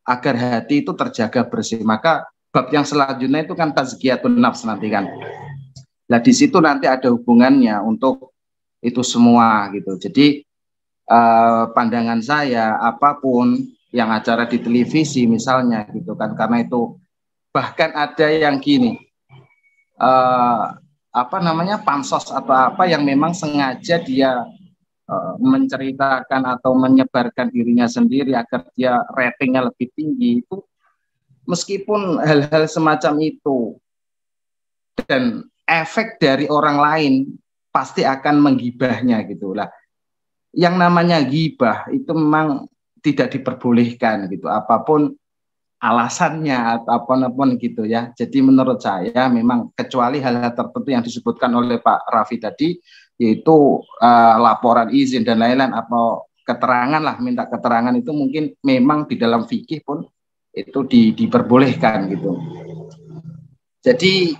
Agar hati itu terjaga bersih. Maka bab yang selanjutnya itu kan tazkiyatun nafs nanti kan. Nah di situ nanti ada hubungannya untuk itu semua gitu. Jadi pandangan saya apapun yang acara di televisi misalnya gitu kan, karena itu bahkan ada yang gini pansos atau apa yang memang sengaja dia menceritakan atau menyebarkan dirinya sendiri agar dia ratingnya lebih tinggi, itu meskipun hal-hal semacam itu dan efek dari orang lain pasti akan menggibahnya gitu lah. Yang namanya gibah itu memang tidak diperbolehkan gitu, apapun alasannya atau apapun gitu ya. Jadi menurut saya memang kecuali hal-hal tertentu yang disebutkan oleh Pak Raffi tadi, yaitu laporan izin dan lain-lain atau keterangan lah, minta keterangan, itu mungkin memang di dalam fikih pun itu diperbolehkan gitu. Jadi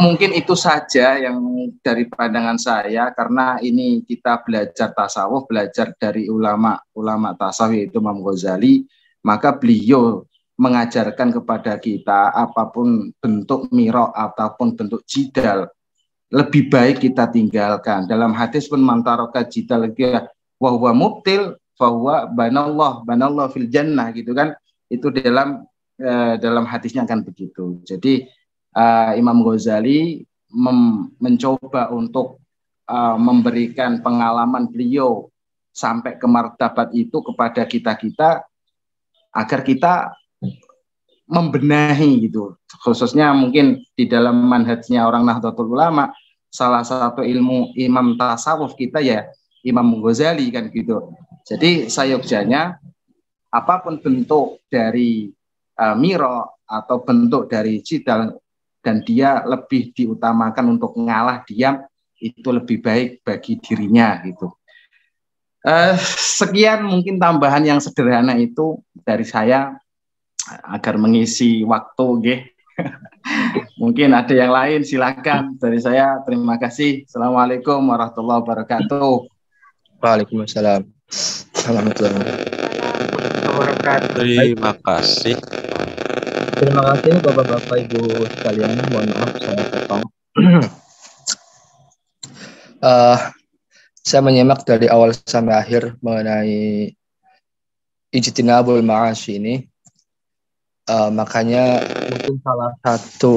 mungkin itu saja yang dari pandangan saya, karena ini kita belajar tasawuf, belajar dari ulama tasawuf yaitu Imam Ghazali, maka beliau mengajarkan kepada kita apapun bentuk miro ataupun bentuk jidal lebih baik kita tinggalkan. Dalam hadis pun mantaroka jidal wa huwa mubtil fa huwa banallah fil jannah gitu kan. Itu dalam hadisnya kan begitu. Jadi Imam Ghazali mencoba untuk memberikan pengalaman beliau sampai ke martabat itu kepada kita-kita agar kita membenahi gitu, khususnya mungkin di dalam manhajnya orang Nahdlatul Ulama, salah satu ilmu imam tasawuf kita ya Imam Ghazali kan gitu. Jadi sayogjanya apapun bentuk dari miro atau bentuk dari jidal dan dia lebih diutamakan untuk ngalah diam, itu lebih baik bagi dirinya gitu. Sekian mungkin tambahan yang sederhana itu dari saya agar mengisi waktu nggih. Mungkin ada yang lain, silakan. Dari saya terima kasih. Assalamualaikum warahmatullahi wabarakatuh. Waalaikumsalam warahmatullahi wabarakatuh. Terima kasih. Terima kasih Bapak-bapak Ibu sekalian. Mohon maaf saya potong. Saya menyimak dari awal sampai akhir mengenai ijtinabul ma'asyi ini. Makanya mungkin salah satu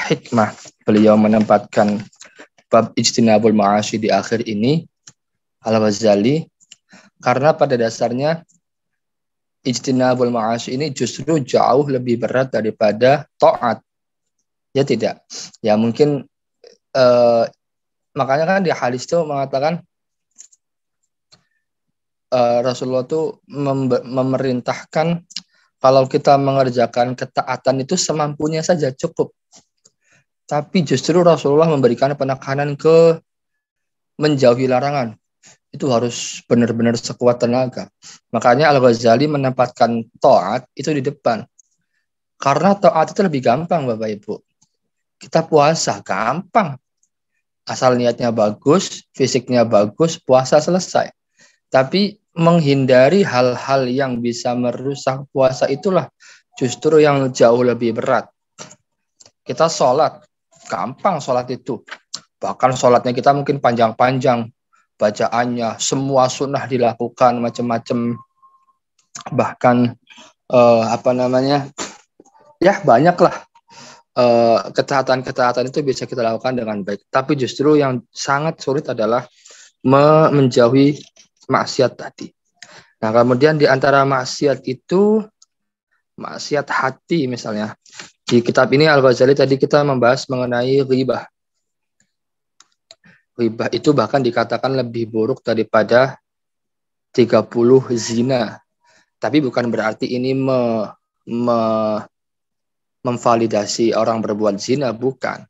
hikmah beliau menempatkan bab ijtinabul ma'asyi di akhir ini Al-Ghazali, karena pada dasarnya ijtinabul ma'asyi ini justru jauh lebih berat daripada taat. Ya tidak? Ya mungkin makanya kan di hadis itu mengatakan Rasulullah itu memerintahkan kalau kita mengerjakan ketaatan itu semampunya saja cukup. Tapi justru Rasulullah memberikan penekanan ke menjauhi larangan. Itu harus benar-benar sekuat tenaga. Makanya Al-Ghazali menempatkan taat itu di depan. Karena taat itu lebih gampang Bapak Ibu. Kita puasa gampang. Asal niatnya bagus, fisiknya bagus, puasa selesai. Tapi menghindari hal-hal yang bisa merusak puasa itulah justru yang jauh lebih berat. Kita sholat, gampang sholat itu. Bahkan sholatnya kita mungkin panjang-panjang, bacaannya, semua sunnah dilakukan, macam-macam. Bahkan ya banyaklah ketaatan-ketaatan itu bisa kita lakukan dengan baik. Tapi justru yang sangat sulit adalah menjauhi maksiat tadi. Nah, kemudian di antara maksiat itu, maksiat hati misalnya. Di kitab ini Al-Ghazali tadi kita membahas mengenai ghibah. Ghibah itu bahkan dikatakan lebih buruk daripada 30 zina. Tapi bukan berarti ini memvalidasi orang berbuat zina, bukan.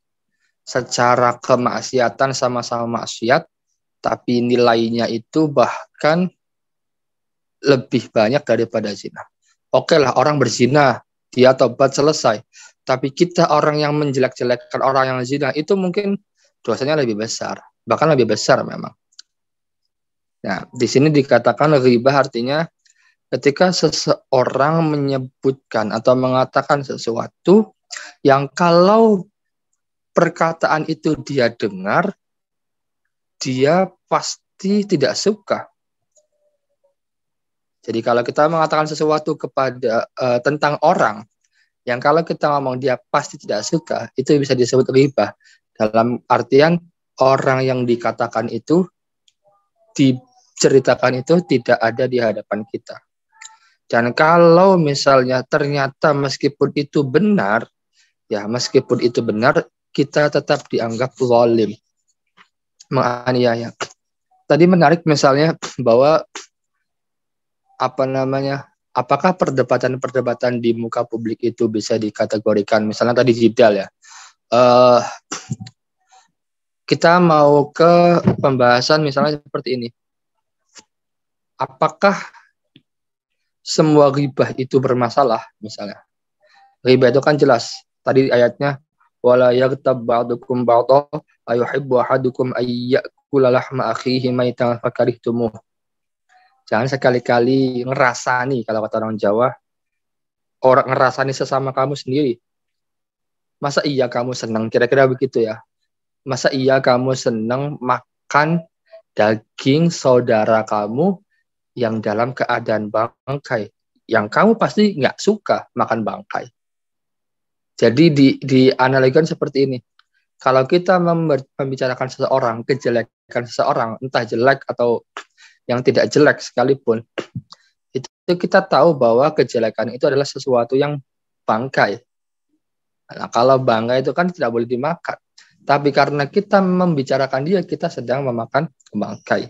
Secara kemaksiatan sama-sama maksiat, tapi nilainya itu bahkan lebih banyak daripada zina. Oke lah, orang berzina, dia tobat selesai. Tapi kita orang yang menjelek-jelekkan orang yang zina, itu mungkin dosanya lebih besar. Bahkan lebih besar memang. Nah, di sini dikatakan ghibah artinya ketika seseorang menyebutkan atau mengatakan sesuatu yang kalau perkataan itu dia dengar, dia pasti tidak suka. Jadi kalau kita mengatakan sesuatu kepada tentang orang yang kalau kita ngomong dia pasti tidak suka, itu bisa disebut ghibah. Dalam artian orang yang dikatakan itu, diceritakan itu tidak ada di hadapan kita. Dan kalau misalnya ternyata meskipun itu benar, kita tetap dianggap zalim, menganiaya. Tadi menarik misalnya bahwa apakah perdebatan-perdebatan di muka publik itu bisa dikategorikan, misalnya tadi jidal ya. Kita mau ke pembahasan misalnya seperti ini. Apakah semua ghibah itu bermasalah misalnya? Ghibah itu kan jelas. Tadi ayatnya wala yaghtab ba'dukum ba'dha ayuhibbu ahadukum ayyakula lahma akhihi maitan fakarihtumuh. Jangan sekali-kali ngerasani, kalau kata orang Jawa, orang ngerasani sesama kamu sendiri. Masa iya kamu senang? Kira-kira begitu ya. Masa iya kamu senang makan daging saudara kamu yang dalam keadaan bangkai? Yang kamu pasti nggak suka makan bangkai. Jadi dianalogikan seperti ini. Kalau kita membicarakan seseorang, kejelekan seseorang, entah jelek atau yang tidak jelek sekalipun, itu kita tahu bahwa kejelekan itu adalah sesuatu yang bangkai. Nah, kalau bangkai itu kan tidak boleh dimakan. Tapi karena kita membicarakan dia, kita sedang memakan bangkai.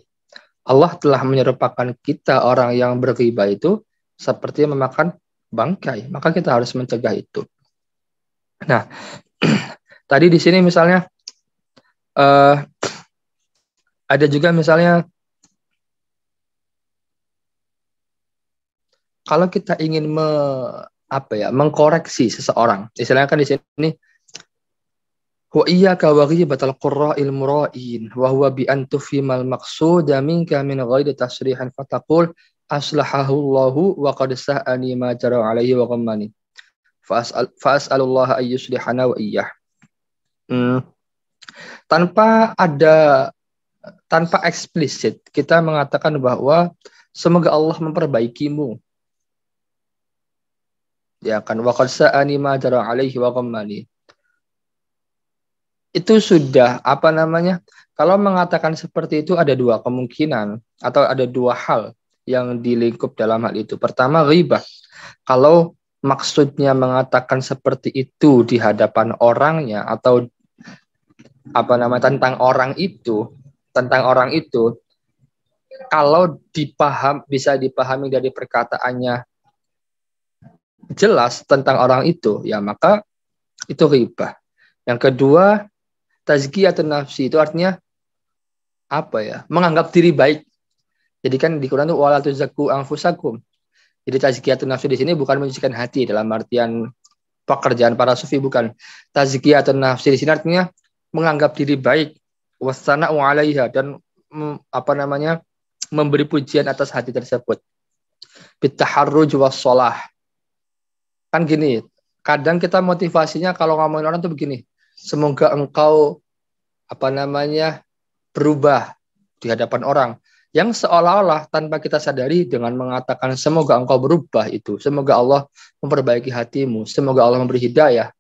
Allah telah menyerupakan kita orang yang berghibah itu seperti memakan bangkai. Maka kita harus mencegah itu. Nah, tadi di sini misalnya ada juga misalnya kalau kita ingin mengkoreksi seseorang, istilahnya kan di sini wa iyyaka wa ghibatal qurra'il mura'in wa huwa bi an tufhimal maqsuda minka min ghairi tasrihan fataqul aslahahu Allahu wa qad sa'ani ma jara alaihi wa ghammani fa'as'alullaha ayyuslihana wa iyyah. Tanpa eksplisit kita mengatakan bahwa semoga Allah memperbaikimu. Ya kan, wa qad sa'ani ma jara alaihi wa ghammani. Itu sudah kalau mengatakan seperti itu ada dua kemungkinan atau ada dua hal yang dilingkup dalam hal itu. Pertama, ghibah. Kalau maksudnya mengatakan seperti itu di hadapan orangnya atau tentang orang itu, kalau bisa dipahami dari perkataannya jelas tentang orang itu, ya maka itu ghibah. Yang kedua, tazkiyatun nafsi, itu artinya menganggap diri baik. Jadi kan di Quran itu wala tuzakku anfusakum. Jadi tazkiyatun nafsi di sini bukan mensucikan hati dalam artian pekerjaan para sufi, bukan. Tazkiyatun nafsi di sini artinya menganggap diri baik, wasana'u 'alaiha, dan memberi pujian atas hati tersebut. Bitaharruj wassalah. Kan gini, kadang kita motivasinya kalau ngomongin orang tuh begini, semoga engkau berubah di hadapan orang. Yang seolah-olah tanpa kita sadari dengan mengatakan semoga engkau berubah itu, semoga Allah memperbaiki hatimu, semoga Allah memberi hidayah,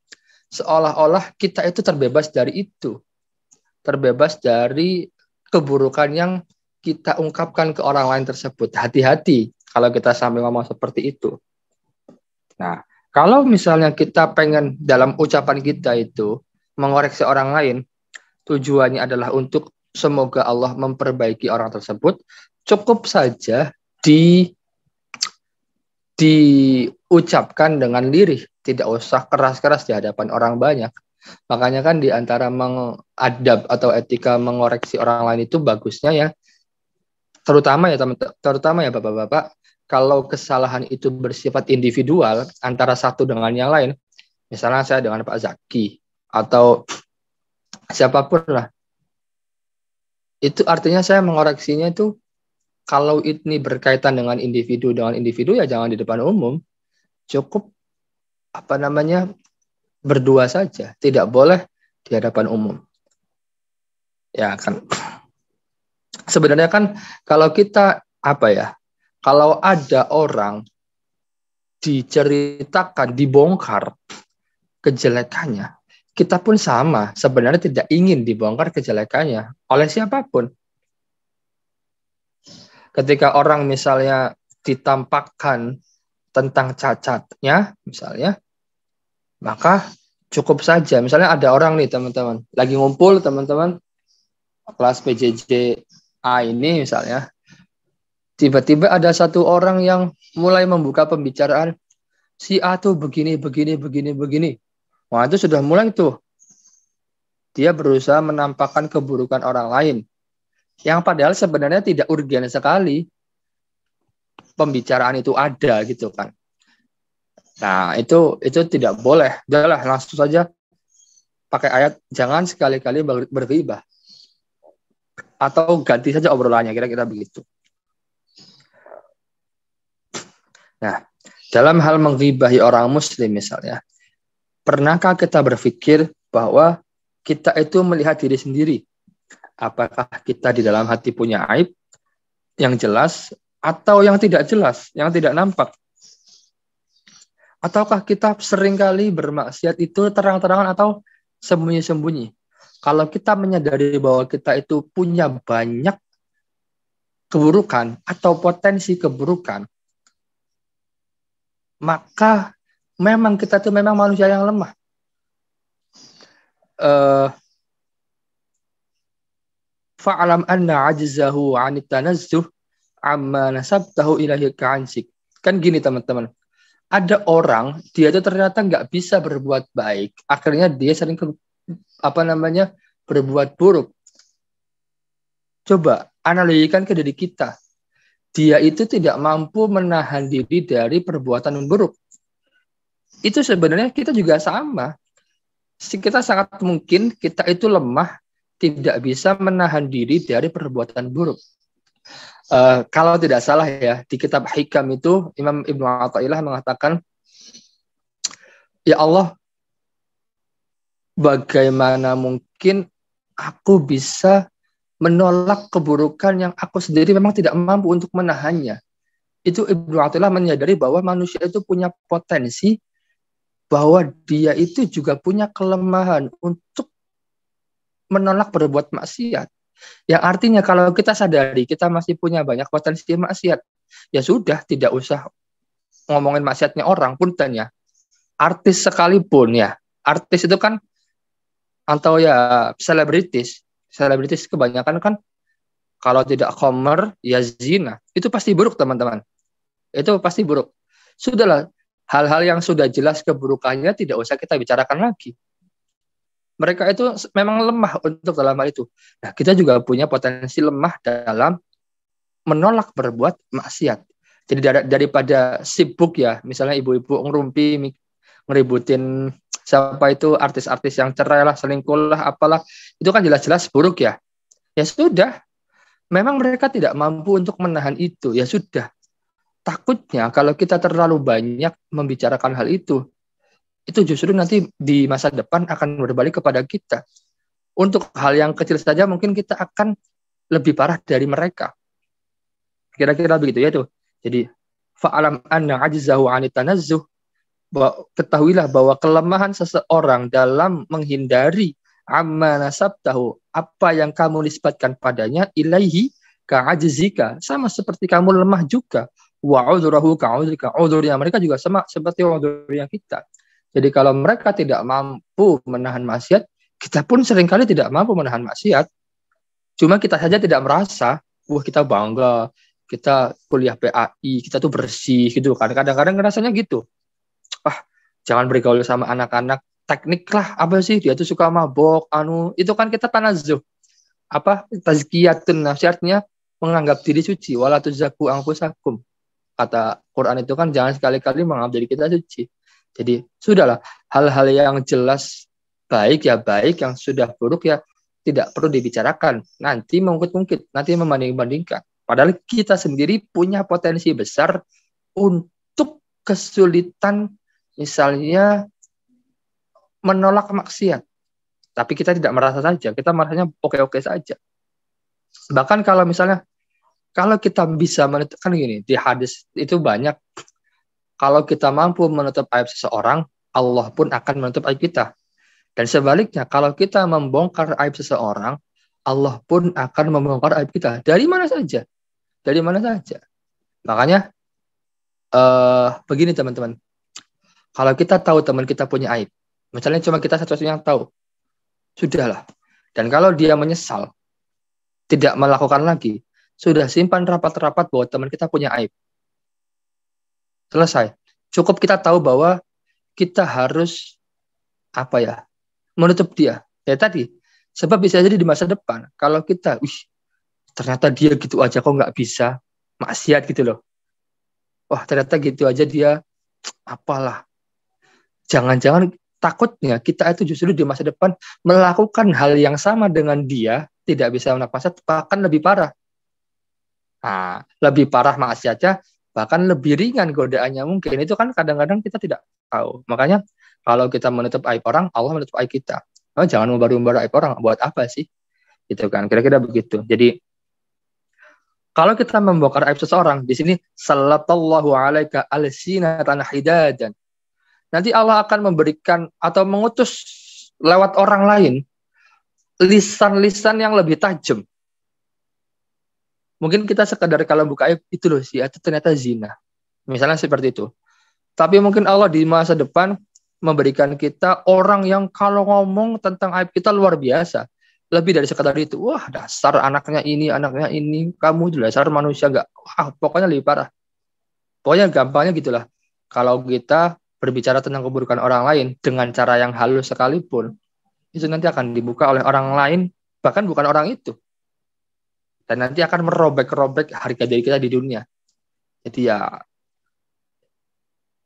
seolah-olah kita itu terbebas dari itu, terbebas dari keburukan yang kita ungkapkan ke orang lain tersebut. Hati-hati kalau kita sampai ngomong seperti itu. Nah, kalau misalnya kita pengen dalam ucapan kita itu mengoreksi orang lain, tujuannya adalah untuk semoga Allah memperbaiki orang tersebut, cukup saja diucapkan dengan lirih, tidak usah keras-keras di hadapan orang banyak. Makanya kan di antara mengadab atau etika mengoreksi orang lain itu bagusnya ya, terutama ya Bapak-bapak, kalau kesalahan itu bersifat individual antara satu dengan yang lain, misalnya saya dengan Pak Zaki atau siapapun lah, itu artinya saya mengoreksinya itu kalau ini berkaitan dengan individu ya jangan di depan umum, cukup berdua saja, tidak boleh di hadapan umum. Ya kan. Sebenarnya kan kalau kita kalau ada orang diceritakan, dibongkar kejelekannya, kita pun sama, sebenarnya tidak ingin dibongkar kejelekannya oleh siapapun. Ketika orang misalnya ditampakkan tentang cacatnya, misalnya, maka cukup saja. Misalnya ada orang nih teman-teman, lagi ngumpul teman-teman, kelas PJJ-A ini misalnya, tiba-tiba ada satu orang yang mulai membuka pembicaraan, si A tuh begini. Wah, itu sudah mulai tuh. Dia berusaha menampakkan keburukan orang lain. Yang padahal sebenarnya tidak urgen sekali. Pembicaraan itu ada gitu kan. Nah, itu tidak boleh. Udahlah, langsung saja pakai ayat, jangan sekali-kali berghibah. Atau ganti saja obrolannya, kira-kira begitu. Nah, dalam hal menghibahi orang muslim misalnya, pernahkah kita berpikir bahwa kita itu melihat diri sendiri? Apakah kita di dalam hati punya aib yang jelas atau yang tidak jelas, yang tidak nampak? Ataukah kita seringkali bermaksiat itu terang-terangan atau sembunyi-sembunyi? Kalau kita menyadari bahwa kita itu punya banyak keburukan atau potensi keburukan, maka memang kita itu memang manusia yang lemah. Fa'alam anna ajzahu 'anit tanazzuh amma nasabtahu ilahi ka'ansik. Kan gini teman-teman. Ada orang, dia itu ternyata nggak bisa berbuat baik. Akhirnya dia sering berbuat buruk. Coba analogikan ke diri kita. Dia itu tidak mampu menahan diri dari perbuatan buruk. Itu sebenarnya kita juga sama. Kita sangat mungkin kita itu lemah, tidak bisa menahan diri dari perbuatan buruk. Kalau tidak salah ya, di kitab Hikam itu Imam Ibnu Athaillah mengatakan, ya Allah, bagaimana mungkin aku bisa menolak keburukan yang aku sendiri memang tidak mampu untuk menahannya. Itu Ibnu Athaillah menyadari bahwa manusia itu punya potensi, bahwa dia itu juga punya kelemahan untuk menolak berbuat maksiat. Yang artinya kalau kita sadari kita masih punya banyak potensi maksiat, ya sudah, tidak usah ngomongin maksiatnya orang pun tanya. Artis sekalipun ya, artis itu kan atau ya selebritis kebanyakan kan kalau tidak khamr ya zina, itu pasti buruk teman-teman. Itu pasti buruk. Sudahlah, hal-hal yang sudah jelas keburukannya tidak usah kita bicarakan lagi. Mereka itu memang lemah untuk dalam hal itu. Nah, kita juga punya potensi lemah dalam menolak berbuat maksiat. Jadi daripada sibuk ya, misalnya ibu-ibu ngerumpi, ngeributin siapa itu artis-artis yang cerai lah, selingkuh lah, apalah, itu kan jelas-jelas buruk ya. Ya sudah, memang mereka tidak mampu untuk menahan itu. Ya sudah. Takutnya kalau kita terlalu banyak membicarakan hal itu justru nanti di masa depan akan berbalik kepada kita. Untuk hal yang kecil saja mungkin kita akan lebih parah dari mereka. Kira-kira begitu ya tuh. Jadi fa'alam anna ajzahu 'anit tanazzuh, ketahuilah bahwa kelemahan seseorang dalam menghindari amma nasabtahu, apa yang kamu nisbatkan padanya, ilaihi ka'ajzika, sama seperti kamu lemah juga. Wa 'udhruhu ka'udhrika, udhurnya mereka juga sama seperti udhurnya kita. Jadi kalau mereka tidak mampu menahan maksiat, kita pun seringkali tidak mampu menahan maksiat. Cuma kita saja tidak merasa, wah kita bangga, kita kuliah PAI, kita tuh bersih gitu kan. Kadang-kadang rasanya gitu. Jangan bergaul sama anak-anak teknik lah, apa sih dia tuh suka mabok, itu kan kita tanazzuh. Tazkiyatun nafsi, artinya menganggap diri suci, wala tuzakku anfusakum. Kata Quran itu kan jangan sekali-kali menganggap diri kita suci. Jadi sudahlah, hal-hal yang jelas baik ya baik, yang sudah buruk ya tidak perlu dibicarakan. Nanti mengungkit-ungkit, nanti membanding-bandingkan. Padahal kita sendiri punya potensi besar untuk kesulitan misalnya menolak maksiat. Tapi kita tidak merasa saja, kita merasanya oke-oke saja. Bahkan kalau misalnya, kalau kita bisa menutup, kan gini, di hadis itu banyak, kalau kita mampu menutup aib seseorang, Allah pun akan menutup aib kita. Dan sebaliknya, kalau kita membongkar aib seseorang, Allah pun akan membongkar aib kita. Dari mana saja. Dari mana saja. Makanya, begini teman-teman. Kalau kita tahu teman kita punya aib, misalnya cuma kita satu-satunya yang tahu, sudahlah. Dan kalau dia menyesal, tidak melakukan lagi, sudah simpan rapat-rapat bahwa teman kita punya aib. Selesai. Cukup kita tahu bahwa kita harus menutup dia. Ya tadi, sebab bisa jadi di masa depan, kalau kita, ternyata dia gitu aja kok nggak bisa, maksiat gitu loh. Wah, ternyata gitu aja dia, apalah. Jangan-jangan takutnya kita itu justru di masa depan melakukan hal yang sama dengan dia, tidak bisa melakukan maksiat, bahkan lebih parah. Nah, lebih parah maksiatnya, bahkan lebih ringan godaannya mungkin. Itu kan kadang-kadang kita tidak tahu. Makanya kalau kita menutup aib orang, Allah menutup aib kita. Jangan umbar-umbar aib orang, buat apa sih? Gitu kan, kira-kira begitu. Jadi kalau kita membongkar aib seseorang, di sini sallallahu alaika alsinatan hidadan. Nanti Allah akan memberikan atau mengutus lewat orang lain lisan-lisan yang lebih tajam. Mungkin kita sekadar kalau buka aib itu loh sih, itu ternyata zina. Misalnya seperti itu. Tapi mungkin Allah di masa depan memberikan kita orang yang kalau ngomong tentang aib kita luar biasa. Lebih dari sekadar itu. Wah, dasar anaknya ini, kamu dasar manusia enggak. Wah, pokoknya lebih parah. Pokoknya gampangnya gitulah. Kalau kita berbicara tentang keburukan orang lain dengan cara yang halus sekalipun, itu nanti akan dibuka oleh orang lain, bahkan bukan orang itu. Dan nanti akan merobek-robek harga diri kita di dunia. Jadi ya,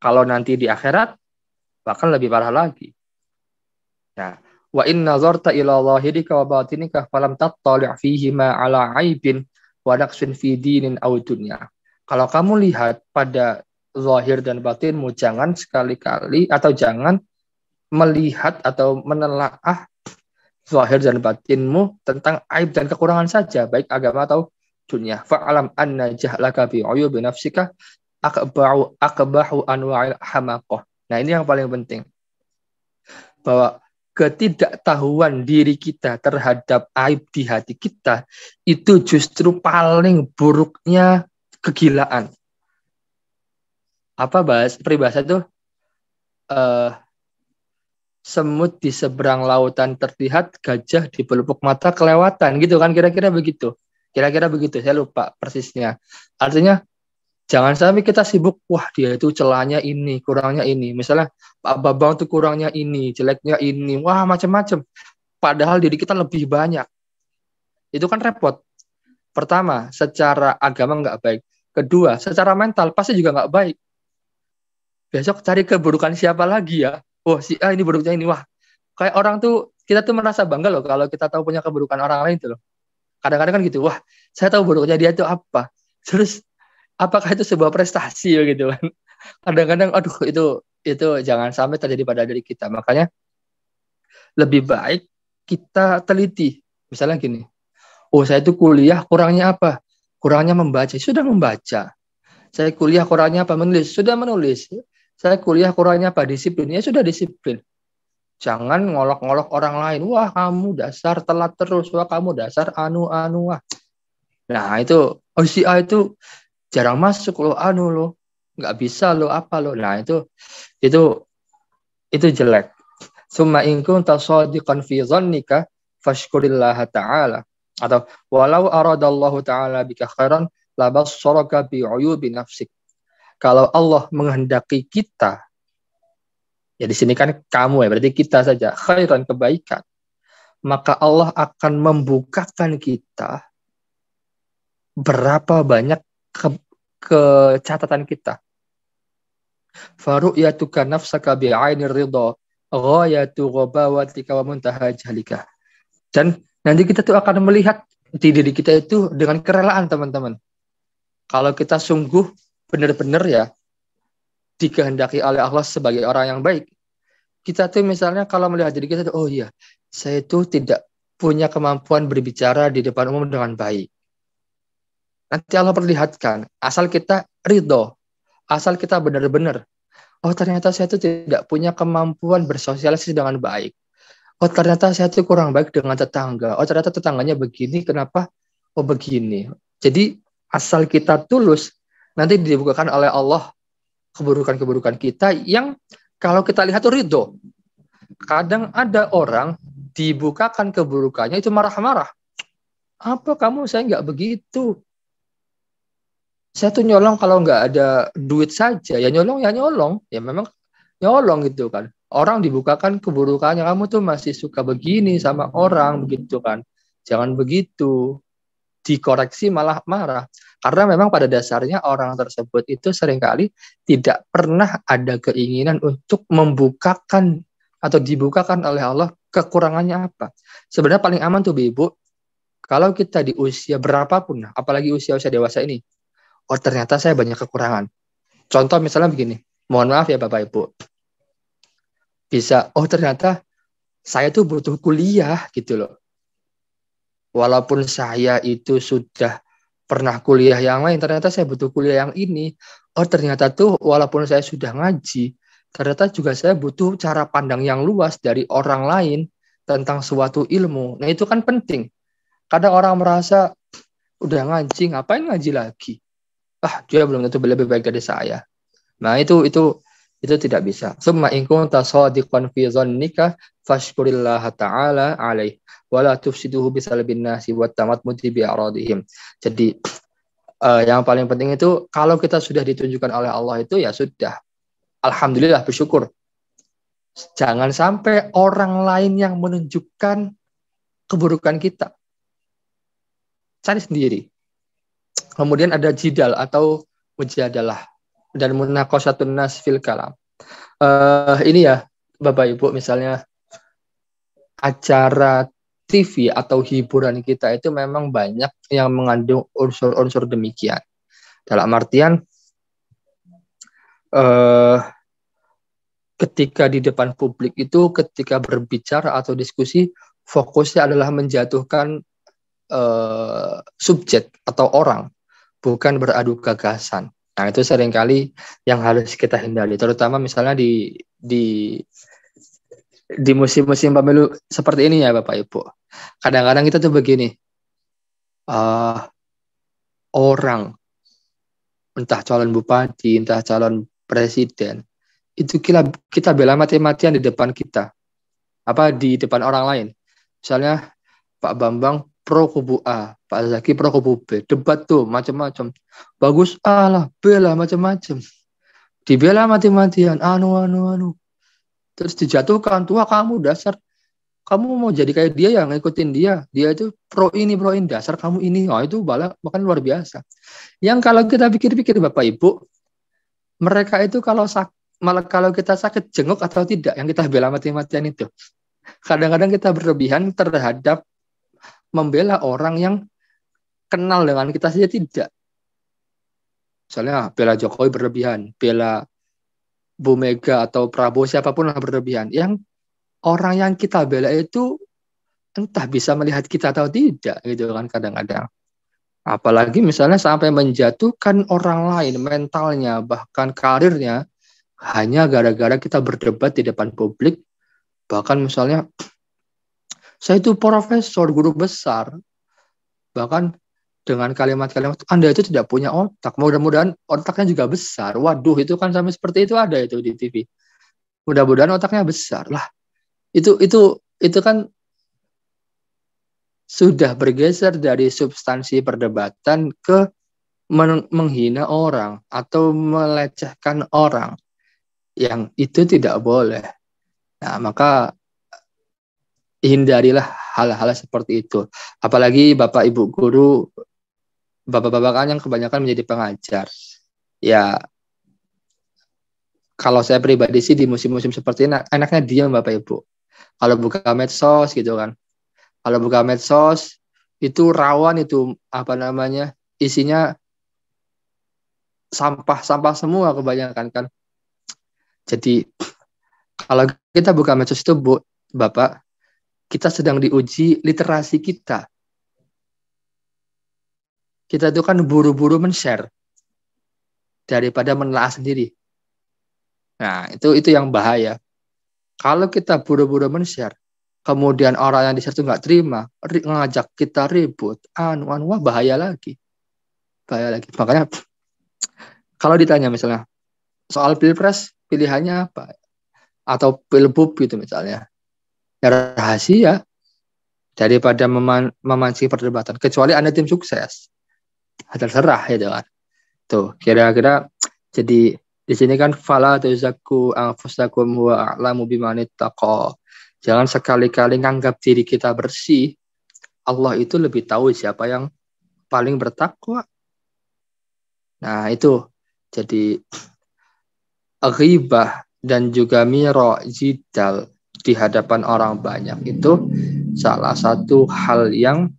kalau nanti di akhirat, bahkan lebih parah lagi. Nah, wa in nazarta ila zahirika wa batinika falam tattali' fihi ma ala aibin wa naqsin fi dinin aw dunya. Kalau kamu lihat pada zahir dan batinmu, jangan sekali-kali atau jangan melihat atau menelaah zahir dan batinmu tentang aib dan kekurangan saja, baik agama atau dunia. Fa'alam anna jahlaka bi uyubi nafsika akbahu anwa'il hamaqah. Nah, ini yang paling penting. Bahwa ketidaktahuan diri kita terhadap aib di hati kita itu justru paling buruknya kegilaan. Peribahasa itu semut di seberang lautan terlihat, gajah di pelupuk mata kelewatan, gitu kan, kira-kira begitu. Saya lupa persisnya. Artinya jangan sampai kita sibuk, wah dia itu celahnya ini, kurangnya ini. Misalnya Pak Babang itu kurangnya ini, jeleknya ini, wah macam-macam. Padahal diri kita lebih banyak. Itu kan repot. Pertama, secara agama nggak baik. Kedua, secara mental pasti juga nggak baik. Besok cari keburukan siapa lagi ya? Oh si A ini buruknya ini, wah. Kayak orang tuh, kita tuh merasa bangga loh kalau kita tahu punya keburukan orang lain tuh loh. Kadang-kadang kan gitu, wah saya tahu buruknya dia itu apa. Terus apakah itu sebuah prestasi gitu kan? Kadang-kadang aduh itu jangan sampai terjadi pada diri kita. Makanya lebih baik kita teliti. Misalnya gini, oh saya itu kuliah kurangnya apa? Kurangnya membaca, sudah membaca. Saya kuliah kurangnya apa? Menulis, sudah menulis. Saya kuliah kurangnya apa? Disiplin, ya sudah disiplin. Jangan ngolok-ngolok orang lain. Wah kamu dasar telat terus. Wah kamu dasar anu-anu. Wah. Nah itu, oh si A itu jarang masuk loh, anu loh. Nggak bisa loh, apa loh. Nah itu jelek. Summa in kunta shadiqan fi dhannika fashkurillaha ta'ala. Atau walau aradallahu ta'ala bika khairan labassaraka bi uyubi nafsik. Kalau Allah menghendaki kita, ya di sini kan kamu ya, berarti kita saja, khairan, kebaikan, maka Allah akan membukakan kita berapa banyak kecatatan kita. Faru'yatuka nafsaka bi'ainir ridha ghayatu ghabawatika wa muntaha jahlika. Dan nanti kita tuh akan melihat di diri kita itu dengan kerelaan, teman-teman. Kalau kita sungguh benar-benar ya dikehendaki oleh Allah sebagai orang yang baik, kita tuh misalnya kalau melihat diri kita tuh, oh iya, saya itu tidak punya kemampuan berbicara di depan umum dengan baik. Nanti Allah perlihatkan, asal kita ridho, asal kita benar-benar, oh ternyata saya itu tidak punya kemampuan bersosialisasi dengan baik. Oh ternyata saya itu kurang baik dengan tetangga. Oh ternyata tetangganya begini, kenapa? Oh begini. Jadi asal kita tulus, nanti dibukakan oleh Allah keburukan-keburukan kita yang kalau kita lihat itu ridho. Kadang ada orang dibukakan keburukannya itu marah-marah. Apa kamu, saya nggak begitu. Saya tuh nyolong kalau nggak ada duit saja. Ya nyolong. Ya memang nyolong gitu kan. Orang dibukakan keburukannya. Kamu tuh masih suka begini sama orang begitu kan. Jangan begitu. Dikoreksi malah marah. Karena memang pada dasarnya orang tersebut itu seringkali tidak pernah ada keinginan untuk membukakan atau dibukakan oleh Allah kekurangannya apa. Sebenarnya paling aman tuh Ibu, kalau kita di usia berapapun, apalagi usia-usia dewasa ini, oh ternyata saya banyak kekurangan. Contoh misalnya begini, mohon maaf ya Bapak Ibu, bisa, oh ternyata saya tuh butuh kuliah gitu loh. Walaupun saya itu sudah pernah kuliah yang lain, ternyata saya butuh kuliah yang ini. Oh ternyata tuh walaupun saya sudah ngaji, ternyata juga saya butuh cara pandang yang luas dari orang lain tentang suatu ilmu. Nah itu kan penting. Kadang orang merasa udah ngaji, ngapain ngaji lagi? Ah dia belum tentu lebih baik dari saya. Nah itu tidak bisa. Summa in kunta shadiqan fi dhannika fashkurillaha ta'ala alaih wala tufsiduhu bisalbin nasi wa tamatmudi bi aradihim. Jadi yang paling penting itu kalau kita sudah ditunjukkan oleh Allah itu ya sudah, alhamdulillah, bersyukur. Jangan sampai orang lain yang menunjukkan keburukan kita. Cari sendiri. Kemudian ada jidal atau mujadalah dan munaqashatun nas fil kalam. Ini ya Bapak Ibu, misalnya acara TV atau hiburan kita itu memang banyak yang mengandung unsur-unsur demikian. Dalam artian ketika di depan publik itu, ketika berbicara atau diskusi, fokusnya adalah menjatuhkan subjek atau orang, bukan beradu gagasan. Nah itu seringkali yang harus kita hindari, terutama misalnya di musim-musim pemilu seperti ini ya Bapak Ibu. Kadang-kadang kita tuh begini, orang entah calon bupati, entah calon presiden, itu kita bela mati-matian di depan kita, di depan orang lain. Misalnya Pak Bambang pro kubu A, Pak Zaki pro kubu B, debat tuh macam-macam. Bagus A lah, B lah, macam-macam. Dibela mati-matian, anu. Terus dijatuhkan, tua kamu dasar, kamu mau jadi kayak dia yang ngikutin dia itu pro ini, dasar kamu ini. Oh itu bahkan luar biasa. Yang kalau kita pikir-pikir Bapak Ibu, mereka itu malah kalau kita sakit jenguk atau tidak, yang kita bela mati-matian itu. Kadang-kadang kita berlebihan terhadap membela orang yang kenal dengan kita saja tidak. Misalnya bela Jokowi berlebihan, bela Bu Mega atau Prabowo siapapun lah berlebihan. Yang orang yang kita bela itu entah bisa melihat kita atau tidak gitu kan kadang-kadang. Apalagi misalnya sampai menjatuhkan orang lain mentalnya bahkan karirnya hanya gara-gara kita berdebat di depan publik. Bahkan misalnya saya itu profesor, guru besar. Bahkan dengan kalimat-kalimat Anda itu tidak punya otak. Mudah-mudahan otaknya juga besar. Waduh, itu kan sampai seperti itu ada itu di TV. Mudah-mudahan otaknya besar. Lah, itu kan sudah bergeser dari substansi perdebatan ke menghina orang atau melecehkan orang. Yang itu tidak boleh. Nah, maka hindarilah hal-hal seperti itu. Apalagi Bapak Ibu guru, Bapak-bapak kan yang kebanyakan menjadi pengajar. Ya, kalau saya pribadi sih di musim-musim seperti ini enaknya diam Bapak Ibu. Kalau buka medsos gitu kan. Kalau buka medsos itu rawan itu isinya sampah semua kebanyakan kan. Jadi kalau kita buka medsos itu Bapak, kita sedang diuji literasi kita. Kita itu kan buru-buru men-share daripada menelaah sendiri. Nah, itu yang bahaya. Kalau kita buru-buru men-share, kemudian orang yang di-share itu nggak terima, ngajak kita ribut, wah bahaya lagi. Bahaya lagi. Makanya kalau ditanya misalnya soal pilpres, pilihannya apa? Atau pilbub gitu misalnya. Ya rahasia daripada memancing perdebatan. Kecuali Anda tim sukses. Terserah gitu kan. Tuh, kira-kira jadi di sini kan fala tuzakku anfusakum huwa a'lamu biman ittaqa. Jangan sekali-kali nganggap diri kita bersih. Allah itu lebih tahu siapa yang paling bertakwa. Nah, itu. Jadi ghibah dan juga miro jidal di hadapan orang banyak itu salah satu hal yang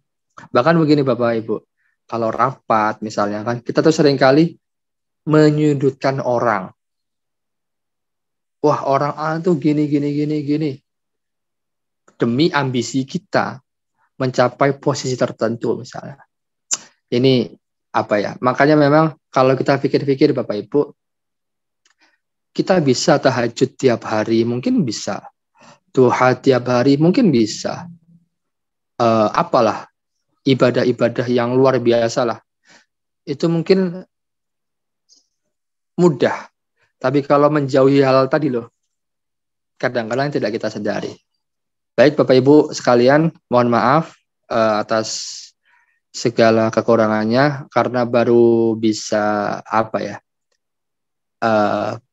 bahkan begini Bapak Ibu. Kalau rapat misalnya kan, kita tuh seringkali menyudutkan orang. Wah, orang A tuh gini. Demi ambisi kita mencapai posisi tertentu misalnya. Ini apa ya? Makanya memang kalau kita pikir-pikir Bapak Ibu, kita bisa tahajud tiap hari, mungkin bisa. Duha tiap hari, mungkin bisa. Apalah ibadah-ibadah yang luar biasa lah. Itu mungkin mudah. Tapi kalau menjauhi hal tadi loh, kadang-kadang tidak kita sadari. Baik Bapak Ibu sekalian, mohon maaf atas segala kekurangannya karena baru bisa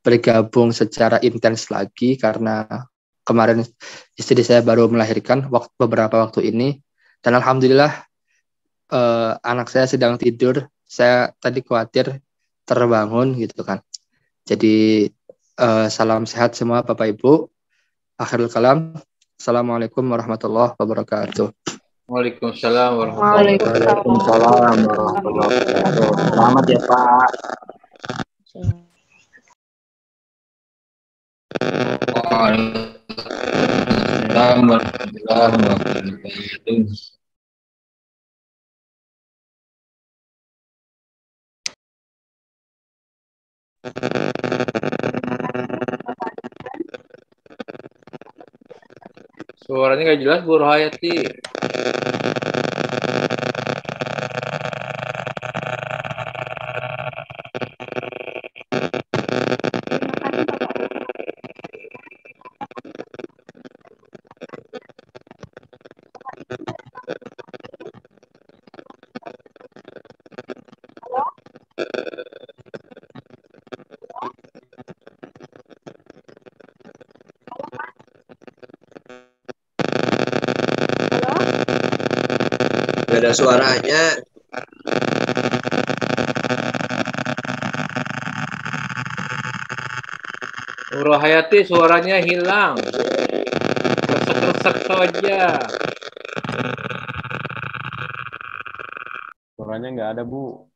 bergabung secara intens lagi karena kemarin istri saya baru melahirkan beberapa waktu ini dan alhamdulillah anak saya sedang tidur. Saya tadi khawatir terbangun gitu kan. Jadi salam sehat semua Bapak Ibu. Akhirul kalam. Assalamualaikum warahmatullahi wabarakatuh. Waalaikumsalam warahmatullahi wabarakatuh. Selamat ya Pak. Waalaikumsalam warahmatullahi wabarakatuh. Suaranya nggak jelas Bu Rohayati. Gak ada suaranya. Nur Hayati suaranya hilang. Resek-resek saja. Suaranya nggak ada, Bu.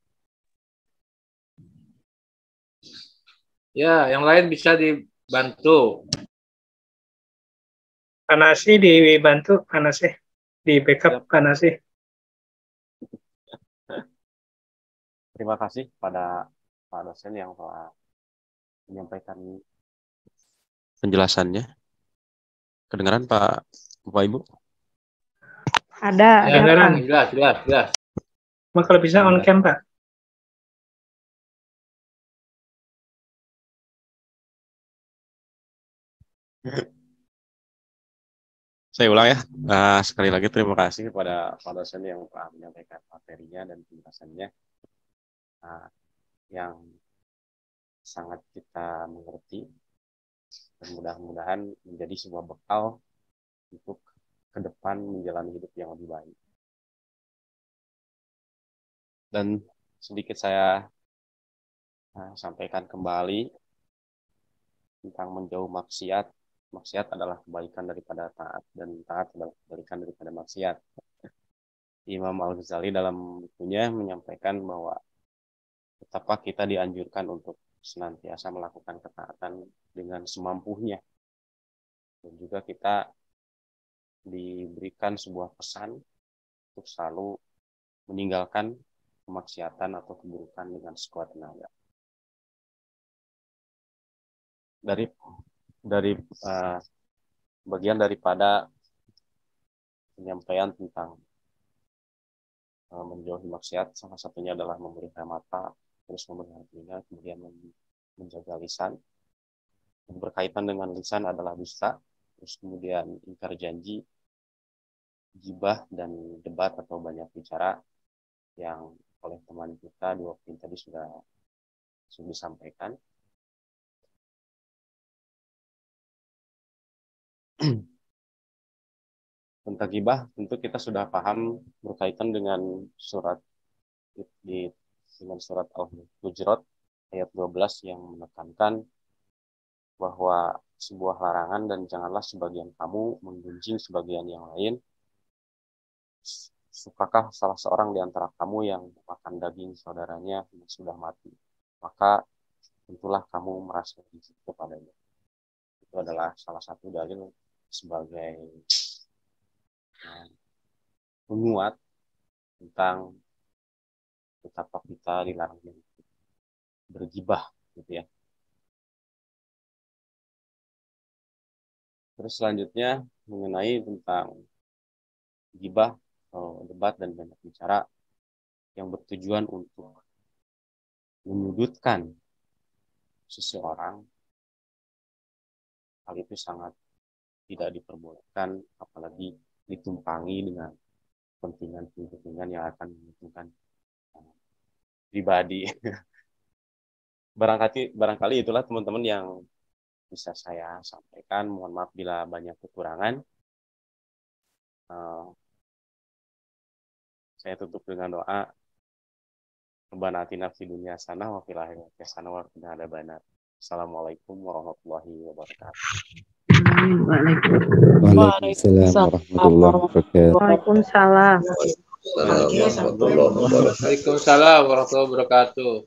Ya, yang lain bisa dibantu. Kanasi dibantu, Kanasi. Di backup Kanasi. Terima kasih pada Pak dosen yang telah menyampaikan penjelasannya. Kedengaran Pak, Bapak Ibu? Ada. Ya, kedengaran. Jelas. Kalau bisa on cam, Pak. Saya ulang ya. Sekali lagi terima kasih kepada Pak dosen yang telah menyampaikan materinya dan penjelasannya yang sangat kita mengerti, dan mudah-mudahan menjadi sebuah bekal untuk ke depan menjalani hidup yang lebih baik. Dan sedikit saya sampaikan kembali tentang menjauh maksiat. Maksiat adalah kebaikan daripada taat, dan taat adalah kebalikan daripada maksiat. Imam Al-Ghazali dalam bukunya menyampaikan bahwa betapa kita dianjurkan untuk senantiasa melakukan ketaatan dengan semampunya. Dan juga kita diberikan sebuah pesan untuk selalu meninggalkan kemaksiatan atau keburukan dengan sekuat tenaga. Dari bagian daripada penyampaian tentang menjauhi maksiat, salah satunya adalah memelihara mata, terus memelihara telinga, kemudian menjaga lisan. Yang berkaitan dengan lisan adalah dusta, terus kemudian ingkar janji, gibah, dan debat atau banyak bicara yang oleh teman kita dua poin tadi sudah disampaikan. Tentang gibah tentu kita sudah paham berkaitan dengan surat Al-Hujurat ayat 12 yang menekankan bahwa sebuah larangan dan janganlah sebagian kamu menggunjing sebagian yang lain. Sukakah salah seorang di antara kamu yang makan daging saudaranya yang sudah mati? Maka tentulah kamu merasa jijik kepadanya. Itu adalah salah satu dalil sebagai menguat tentang betapa kita dilarang bergibah, gitu ya. Terus selanjutnya mengenai tentang gibah atau debat dan banyak bicara yang bertujuan untuk menyudutkan seseorang, hal itu sangat tidak diperbolehkan, apalagi ditumpangi dengan kepentingan yang akan menguntungkan pribadi. Barangkali itulah teman-teman yang bisa saya sampaikan. Mohon maaf bila banyak kekurangan. Saya tutup dengan doa. Rabbana atina fid dunya hasanah wa fil akhirati hasanah wa qina adzabannar. Assalamualaikum warahmatullahi wabarakatuh. Waalaikumsalam warahmatullahi wabarakatuh. Waalaikumsalam. Waalaikumsalam warahmatullahi wabarakatuh.